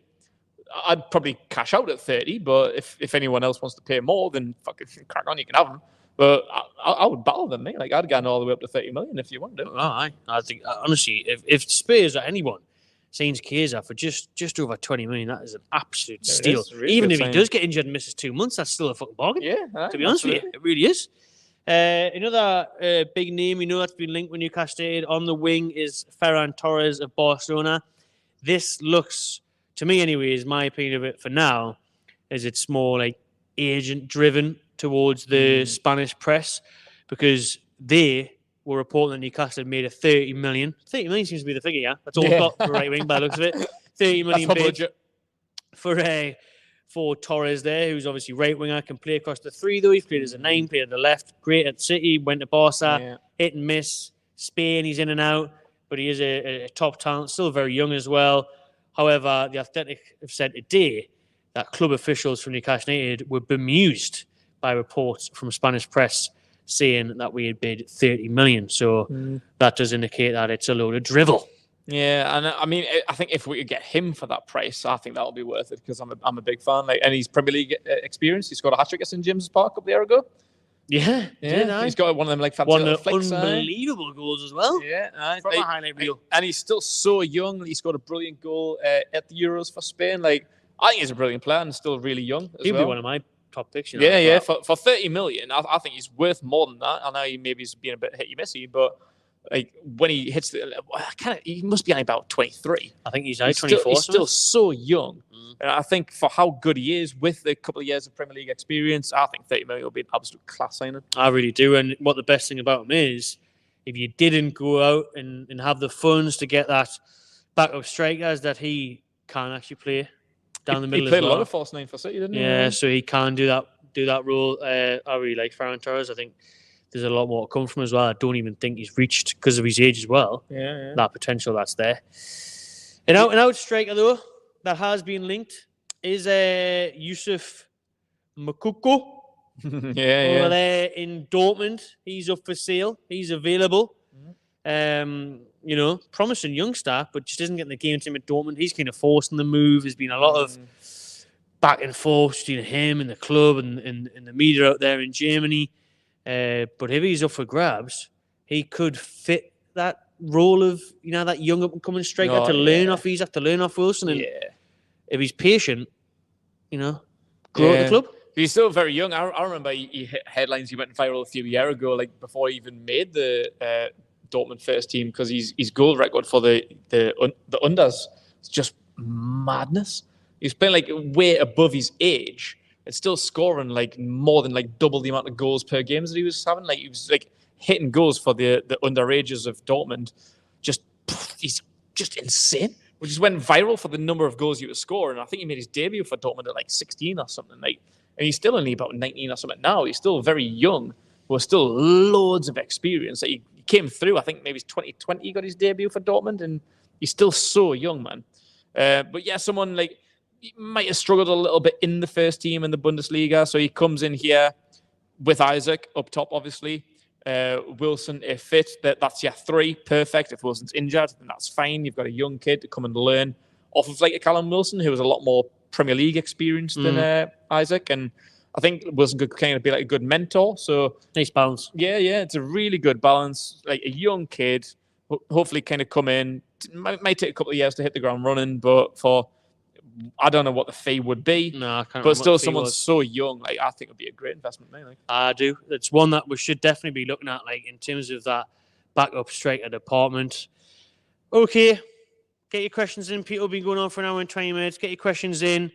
Speaker 2: I'd probably cash out at 30. But if anyone else wants to pay more, then fucking crack on, you can have them. But I would battle them, mate. Like I'd go all the way up to 30 million if you want to.
Speaker 1: I think honestly, if Spurs or anyone signs Chiesa for just over 20 million, that is an absolute steal. Really even if he does get injured and misses 2 months, that's still a fucking bargain.
Speaker 2: Yeah,
Speaker 1: to be honest with you, it really is. Another big name we know that's been linked with Newcastle United on the wing is Ferran Torres of Barcelona. This looks, to me anyways, my opinion of it for now, is it's more like agent driven towards the Spanish press, because they were reporting that Newcastle had made a 30 million. 30 million seems to be the figure, yeah. That's all we've got for right wing by the looks of it. 30 million bid for Torres there, who's obviously right winger, can play across the three though. He's played as a 9, played at the left, great at City, went to Barca, hit and miss. Spain, he's in and out, but he is a top talent, still very young as well. However, the Athletic have said today that club officials from Newcastle United were bemused by reports from Spanish press saying that we had bid 30 million. So that does indicate that it's a load of drivel.
Speaker 2: Yeah, and I mean, I think if we could get him for that price, I think that'll be worth it because I'm a big fan. Like, and he's Premier League experience. He scored a hat-trick in James's Park a couple of years ago.
Speaker 1: Yeah.
Speaker 2: He's got one of them like fancy
Speaker 1: one
Speaker 2: little
Speaker 1: of
Speaker 2: flicks.
Speaker 1: Unbelievable goals as well.
Speaker 2: Yeah,
Speaker 1: from a highlight reel.
Speaker 2: And he's still so young. He scored a brilliant goal at the Euros for Spain. Like, I think he's a brilliant player and still really young.
Speaker 1: He'd be one of my top picks.
Speaker 2: Yeah. For 30 million, I think he's worth more than that. I know he maybe is being a bit hit-y-missy, but like when he hits he must be only about 23.
Speaker 1: I think he's 24.
Speaker 2: He's still so young. And I think for how good he is with a couple of years of Premier League experience, I think 30 million will be an absolute class signing.
Speaker 1: I really do. And what the best thing about him is, if you didn't go out and have the funds to get that backup striker, is that he can actually play down the middle.
Speaker 2: He played
Speaker 1: as well.
Speaker 2: a lot of false 9 for City, didn't he?
Speaker 1: Yeah, so he can do that role. I really like Ferran Torres. I think there's a lot more to come from as well. I don't even think he's reached, because of his age as well, that potential that's there. An out striker, though, that has been linked is Yusuf Moukoko. Over there in Dortmund. He's up for sale. He's available. Promising young star, but just isn't getting the game time at Dortmund. He's kind of forcing the move. There's been a lot of back and forth between him and the club and the media out there in Germany. But if he's up for grabs, he could fit that role of, that young up and coming striker to learn off. He's have to learn off Wilson. And if he's patient, grow at the club.
Speaker 2: He's still very young. I remember he hit headlines. He went viral a few years ago, like before he even made the Dortmund first team, because his goal record for the unders is just madness. He's playing like way above his age. It's still scoring like more than like double the amount of goals per game that he was having. Like he was like hitting goals for the underages of Dortmund. He's just insane. Which just went viral for the number of goals he was scoring. I think he made his debut for Dortmund at like 16 or something. Like, and he's still only about 19 or something now. He's still very young, but still loads of experience. Like he came through. I think maybe 2020 he got his debut for Dortmund, and he's still so young, man. But yeah, someone like, he might have struggled a little bit in the first team in the Bundesliga. So he comes in here with Isaac up top, obviously. Wilson, if fit, that's your 3. Perfect. If Wilson's injured, then that's fine. You've got a young kid to come and learn off of like a Callum Wilson, who has a lot more Premier League experience than Isaac. And I think Wilson could kind of be like a good mentor. So
Speaker 1: nice balance.
Speaker 2: Yeah. It's a really good balance. Like a young kid, hopefully kind of come in. Might take a couple of years to hit the ground running, but I don't know what the fee would be.
Speaker 1: No, I can't.
Speaker 2: But still, someone so young, like I think, would be a great investment. Mate, like.
Speaker 1: I do. It's one that we should definitely be looking at, like in terms of that backup striker department. Okay, get your questions in. Peter, been going on for an hour and 20 minutes. Get your questions in.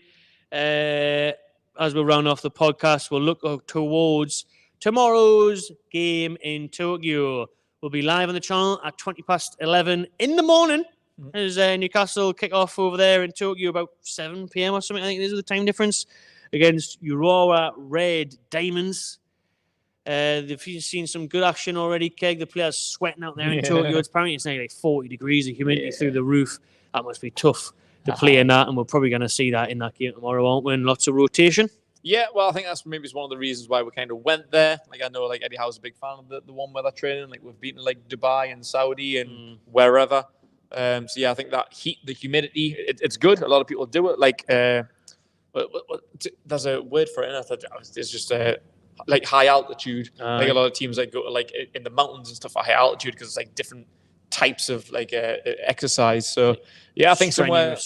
Speaker 1: As we round off the podcast, we'll look towards tomorrow's game in Tokyo. We'll be live on the channel at 11:20 in the morning. As Newcastle kick off over there in Tokyo about 7 p.m. or something. I think this is the time difference against Urawa Red Diamonds. They've seen some good action already, Keg. The players sweating out there in Tokyo. Apparently it's now like 40 degrees of humidity through the roof. That must be tough to play in that, and we're probably going to see that in that game tomorrow, aren't we? And lots of rotation.
Speaker 2: Yeah, well, I think that's maybe one of the reasons why we kind of went there. Like, I know like Eddie Howe's a big fan of the one weather training. Like, we've beaten like Dubai and Saudi and wherever. So yeah, I think that heat, the humidity, it's good. A lot of people do it. Like, there's a word for it. I thought it's just like high altitude. Like a lot of teams like go like in the mountains and stuff at high altitude because it's like different types of like exercise. So yeah, I think somewhere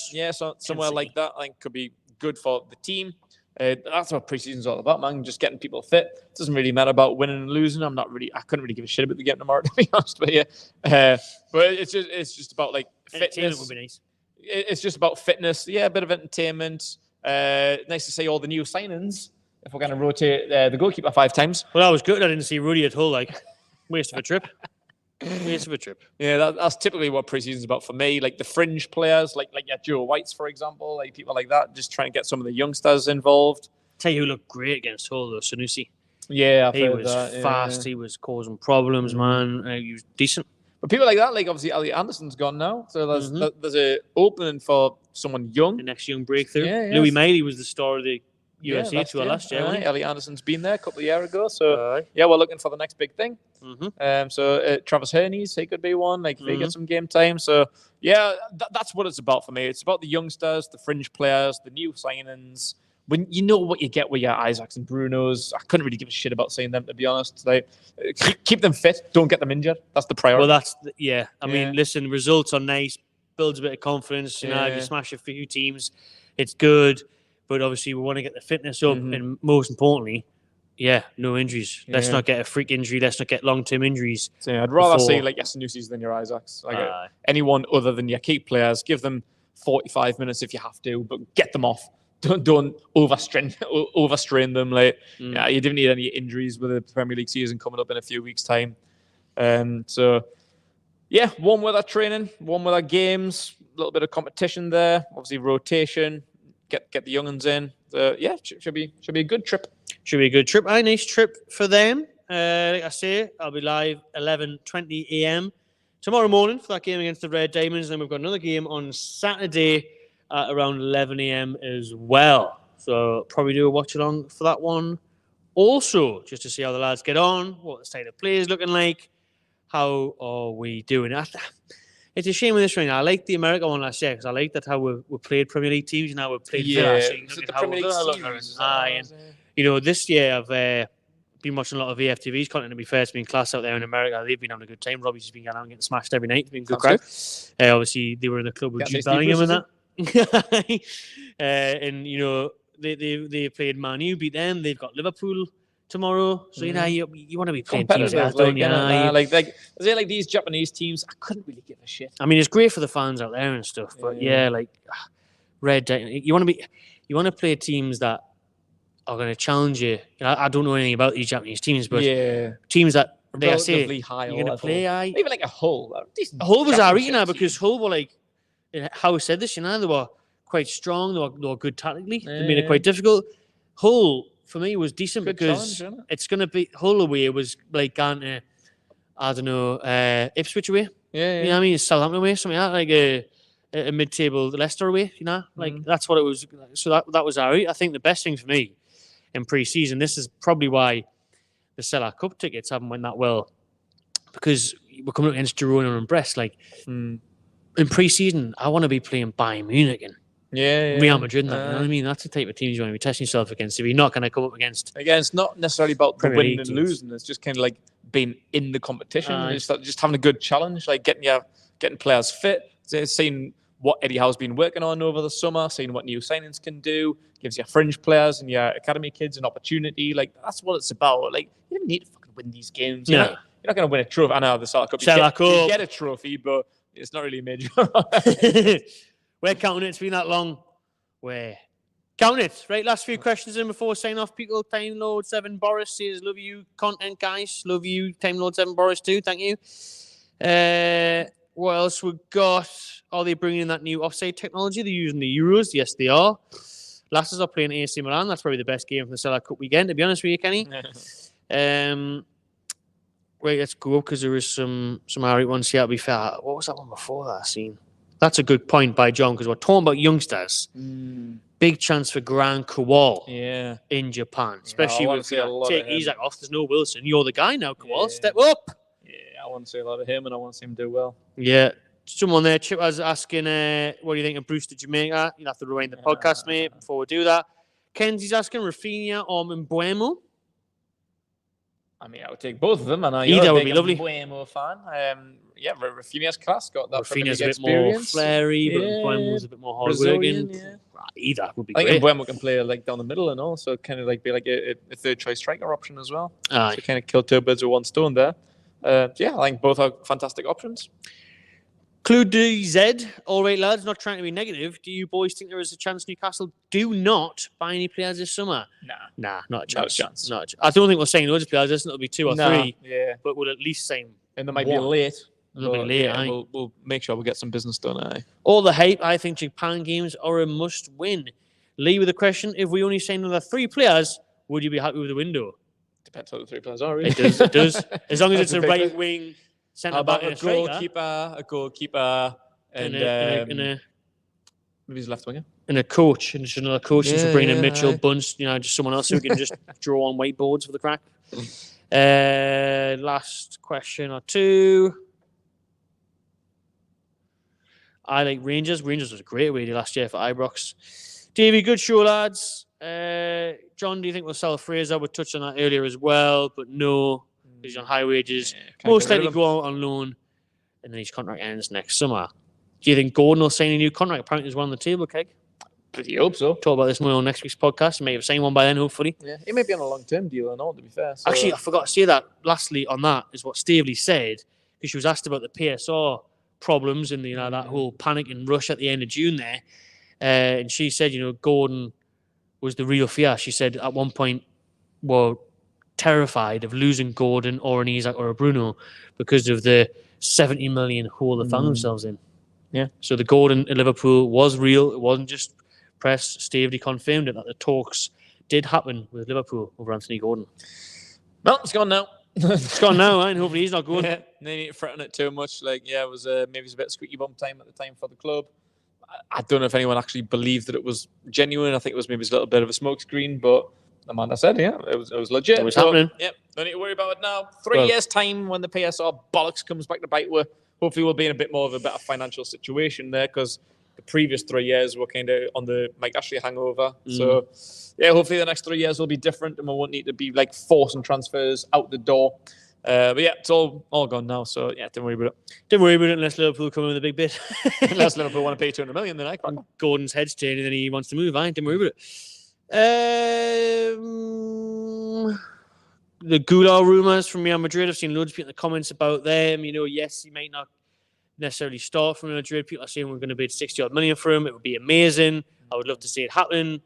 Speaker 2: like that, I think could be good for the team. That's what preseason's all about, man. Just getting people fit. It doesn't really matter about winning and losing. I couldn't really give a shit about the game tomorrow, to be honest with you. But it's just about like fitness. Would be nice. It's just about fitness. Yeah, a bit of entertainment. Nice to see all the new signings. If we're going to rotate the goalkeeper 5 times.
Speaker 1: Well, that was good. I didn't see Rudy at all. Like, Waste of a trip. Waste of a trip.
Speaker 2: Yeah, that's typically what preseason's about for me. Like the fringe players, like your Joe Whites, for example, like people like that, just trying to get some of the youngsters involved.
Speaker 1: Tell you who looked great against Hull, though, Sanusi.
Speaker 2: Yeah,
Speaker 1: he was fast. He was causing problems, man. He was decent.
Speaker 2: But people like that, like obviously Ali Anderson's gone now, so there's a opening for someone young.
Speaker 1: The next young breakthrough.
Speaker 2: Yeah,
Speaker 1: Louis Miley was the star of the USA tour last year.
Speaker 2: Ali Anderson's been there a couple of years ago, so yeah, we're looking for the next big thing. So Travis Hernes, he could be one. Like if he gets some game time, so yeah, that's what it's about for me. It's about the youngsters, the fringe players, the new signings. When you know what you get with your Isaacs and Brunos, I couldn't really give a shit about seeing them, to be honest. Like, keep them fit, don't get them injured. That's the priority.
Speaker 1: Well, I mean, listen, results are nice, builds a bit of confidence. You know, if you smash a few teams, it's good. But obviously, we want to get the fitness up, and most importantly, no injuries. Let's not get a freak injury. Let's not get long-term injuries.
Speaker 2: So, I'd rather see like your Sanusis than your Isaacs. Like anyone other than your key players, give them 45 minutes if you have to, but get them off. Don't overstrain them. Like, you didn't need any injuries with the Premier League season coming up in a few weeks' time. So, yeah, one with our training, one with our games, a little bit of competition there. Obviously, rotation. Get the young'uns in. Yeah, should be a good trip.
Speaker 1: Should be a good trip. A nice trip for them. Like I say, I'll be live 11:20 a.m. tomorrow morning for that game against the Red Diamonds. And then we've got another game on Saturday at around 11 a.m. as well. So probably do a watch along for that one. Also, just to see how the lads get on, what the state of play is looking like, how are we doing? It's a shame with this right now. I liked the America one last year because I liked that how we played Premier League teams and how we played Villa. So
Speaker 2: the Premier League series.
Speaker 1: You know, this year I've been watching a lot of VFTV's content, to be fair. It's been class out there in America. They've been having a good time. Robbie's just been going out and getting smashed every night. It's been good crack. Obviously, they were in the club with Jude Bellingham and that. And you know they played Man U, beat them. They've got Liverpool tomorrow, so you know you want to be playing teams like that, don't you?
Speaker 2: Like these Japanese teams, I couldn't really give a shit.
Speaker 1: I mean, it's great for the fans out there and stuff, but Red Diamond, you want to play teams that are going to challenge you. I don't know anything about these Japanese teams, but teams that they say you're going to play.
Speaker 2: Even like a Hull.
Speaker 1: Hull was alright, because Hull were like. How I said this, they were quite strong. They were good tactically. They made it quite difficult. Hull, for me, was decent good because it's going to be Hull away was like going to, I don't know, Ipswich away. You know what I mean? Southampton away, something like that. Like a mid-table Leicester away, Like that's what it was. So that was alright. I think the best thing for me in pre-season, this is probably why the Sellar Cup tickets haven't went that well, because we're coming up against Girona and Brest, in pre-season, I want to be playing Bayern Munich and Real Madrid. You know what I mean? That's the type of teams you want to be testing yourself against. If you're not going to come up against...
Speaker 2: Again, it's not necessarily about the winning and losing. It's just kind of like being in the competition. Just having a good challenge, like getting players fit, seeing what Eddie Howe's been working on over the summer, seeing what new signings can do, gives your fringe players and your academy kids an opportunity. Like, that's what it's about. Like, you don't need to fucking win these games. You're not going to win a trophy. I know the Sellar Cup. You get a trophy, but... It's not really a major.
Speaker 1: We're counting it. It's been that long. We're counting it. Right, last few questions in before signing off. People, Time Lord 7 Boris says, love you, content guys. Love you, Time Lord 7 Boris too. Thank you. What else we got? Are they bringing in that new offside technology? They're using the Euros. Yes, they are. Lasses are playing AC Milan. That's probably the best game from the Sellar Cup weekend, to be honest with you, Kenny. Right, let's go because there is some alright ones here. To be fair, what was that one before that I seen? That's a good point by John, because we're talking about youngsters. Big chance for Gran Kowal in Japan, especially with take Isaac off. There's no Wilson. You're the guy now, Kowal. Step up.
Speaker 2: Yeah, I want to see a lot of him, and I want to see him do well.
Speaker 1: Yeah, someone there, Chip, was asking, what do you think of Brewster Jamaica? You'll have to rewind the podcast, mate, before we do that. Kenzie's asking Rafinha or Mbeumo.
Speaker 2: I mean, I would take both of them, and
Speaker 1: either would be lovely.
Speaker 2: Mbeumo fan. Rafinha's class, got that.
Speaker 1: Rafinha's a bit more flary, but Mbeumo's a bit more hard-working. Either would be great.
Speaker 2: I think Mbeumo can play like down the middle and also kind of like be like a third-choice striker option as well. So kind of kill two birds with one stone there. I think both are fantastic options.
Speaker 1: Clue DZ, all right, lads, not trying to be negative. Do you boys think there is a chance Newcastle do not buy any players this summer? Nah, not a chance. I don't think we'll sign loads of players. I think it'll be 2 or 3.
Speaker 2: Yeah.
Speaker 1: But we'll at least sign
Speaker 2: And they might be late.
Speaker 1: We'll
Speaker 2: make sure we get some business done. Aye.
Speaker 1: All the hype, I think Japan games are a must-win. Lee with a question, if we only sign another 3 players, would you be happy with the window?
Speaker 2: Depends how the 3 players are, really.
Speaker 1: It does. As long as it's a right wing, centre back, and
Speaker 2: a goalkeeper, and maybe he's left winger.
Speaker 1: And a coach, and just another coach. Since we're bringing in Mitchell, Bunce, just someone else who can just draw on whiteboards for the crack. Last question or 2. I like Rangers. Rangers was a great away last year for Ibrox. Davey, good show, lads. John, do you think we'll sell Fraser? We touched on that earlier as well, but no. He's on high wages. Most likely go out on loan, and then his contract ends next summer. Do you think Gordon will sign a new contract? Apparently, there's one on the table, Keg.
Speaker 2: Pretty hope so.
Speaker 1: Talk about this more on next week's podcast. He may have signed one by then, hopefully.
Speaker 2: Yeah, he may be on a long-term deal and all, to be fair. So.
Speaker 1: Actually, I forgot to say that. Lastly, on that is what Staveley said, because she was asked about the PSR problems and that whole panic and rush at the end of June there, and she said, Gordon was the real fear. She said at one point, terrified of losing Gordon or an Isaac or a Bruno because of the 70 million hole they found themselves in.
Speaker 2: Yeah.
Speaker 1: So the Gordon at Liverpool was real. It wasn't just press. Staveley confirmed it that the talks did happen with Liverpool over Anthony Gordon.
Speaker 2: Well, it's gone now.
Speaker 1: It's gone now, and hopefully he's not good.
Speaker 2: Yeah, they need to threaten it too much. It was maybe it's a bit of squeaky bum time at the time for the club. I don't know if anyone actually believed that it was genuine. I think it was maybe a little bit of a smokescreen, but Amanda said, it was legit.
Speaker 1: It was happening.
Speaker 2: Yep, don't need to worry about it now. 3 years' time when the PSR bollocks comes back to bite, hopefully we'll be in a bit more of a better financial situation there, because the previous 3 years were kind of on the Mike Ashley hangover. So, hopefully the next 3 years will be different, and we won't need to be forcing transfers out the door. But it's all gone now. So don't worry about it.
Speaker 1: Don't worry about it unless Liverpool come in with a big bid.
Speaker 2: Unless Liverpool want to pay 200 million, then I can't.
Speaker 1: Gordon's head's turning and then he wants to move. Don't worry about it. The Goulart rumours from Real Madrid. I've seen loads of people in the comments about them. Yes, he might not necessarily start from Real Madrid. People are saying we're going to bid 60-odd million for him. It would be amazing. I would love to see it happen.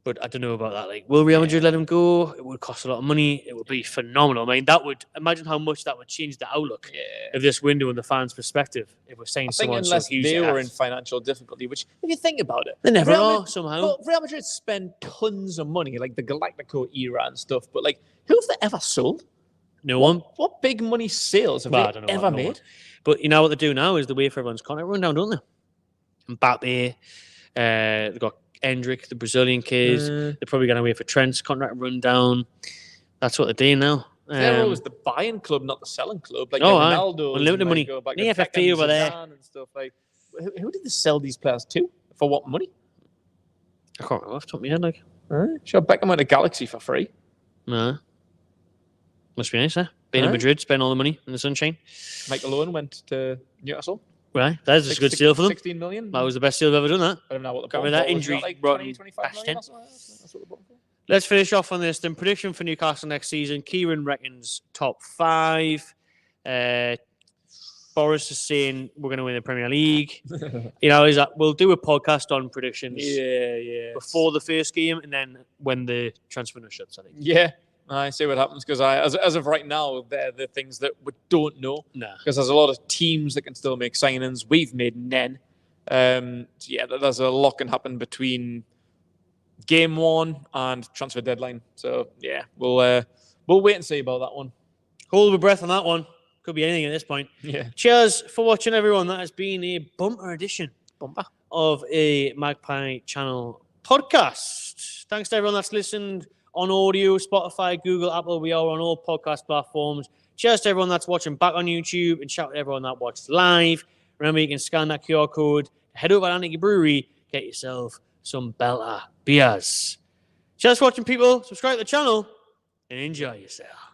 Speaker 1: But I don't know about that. Will Real Madrid let him go? It would cost a lot of money. It would be phenomenal. Imagine how much that would change the outlook of this window in the fans' perspective if we're saying someone so huge.
Speaker 2: Unless they were in financial difficulty, which, if you think about it,
Speaker 1: they never are somehow.
Speaker 2: Well, Real Madrid spend tons of money, like the Galactico era and stuff. But who have they ever sold?
Speaker 1: No one.
Speaker 2: What big money sales have they ever made?
Speaker 1: But what they do now is they wait for everyone's contract run down, don't they? Mbappe, they've got Endrick, the Brazilian kids. They're probably going to wait for Trent's contract run down. That's what they're doing now.
Speaker 2: They're always the buying club, not the selling club.
Speaker 1: Ronaldo, unlimited money. The FFP over there.
Speaker 2: And stuff. Who did they sell these players to? For what money?
Speaker 1: I can't remember off the top of my head.
Speaker 2: Sure, Beckham went to Galaxy for free.
Speaker 1: No. Must be nice, Being in Madrid, spend all the money in the sunshine.
Speaker 2: Michael Owen went to Newcastle.
Speaker 1: Right, that's a good steal for them.
Speaker 2: 16 million.
Speaker 1: That was the best deal I've ever done. That.
Speaker 2: I don't know what the
Speaker 1: got rid of that injury.
Speaker 2: 25 million.
Speaker 1: Let's finish off on this. Then prediction for Newcastle next season. Kieran reckons top 5. Boris is saying we're going to win the Premier League. We'll do a podcast on predictions.
Speaker 2: Yeah.
Speaker 1: Before the first game and then when the transfer window shuts, I think.
Speaker 2: Yeah. I see what happens because as of right now, they're the things that we don't know. Because there's a lot of teams that can still make signings. We've made none. There's a lot can happen between game 1 and transfer deadline. So we'll wait and see about that one.
Speaker 1: Hold your breath on that one. Could be anything at this point.
Speaker 2: Yeah.
Speaker 1: Cheers for watching, everyone. That has been a bumper edition of a Magpie Channel podcast. Thanks to everyone that's listened on audio, Spotify, Google, Apple. We are on all podcast platforms. Cheers to everyone that's watching back on YouTube, and shout out to everyone that watched live. Remember, you can scan that QR code, head over to Anarchy Brewery, get yourself some Belter beers. Cheers for watching, people. Subscribe to the channel and enjoy yourself.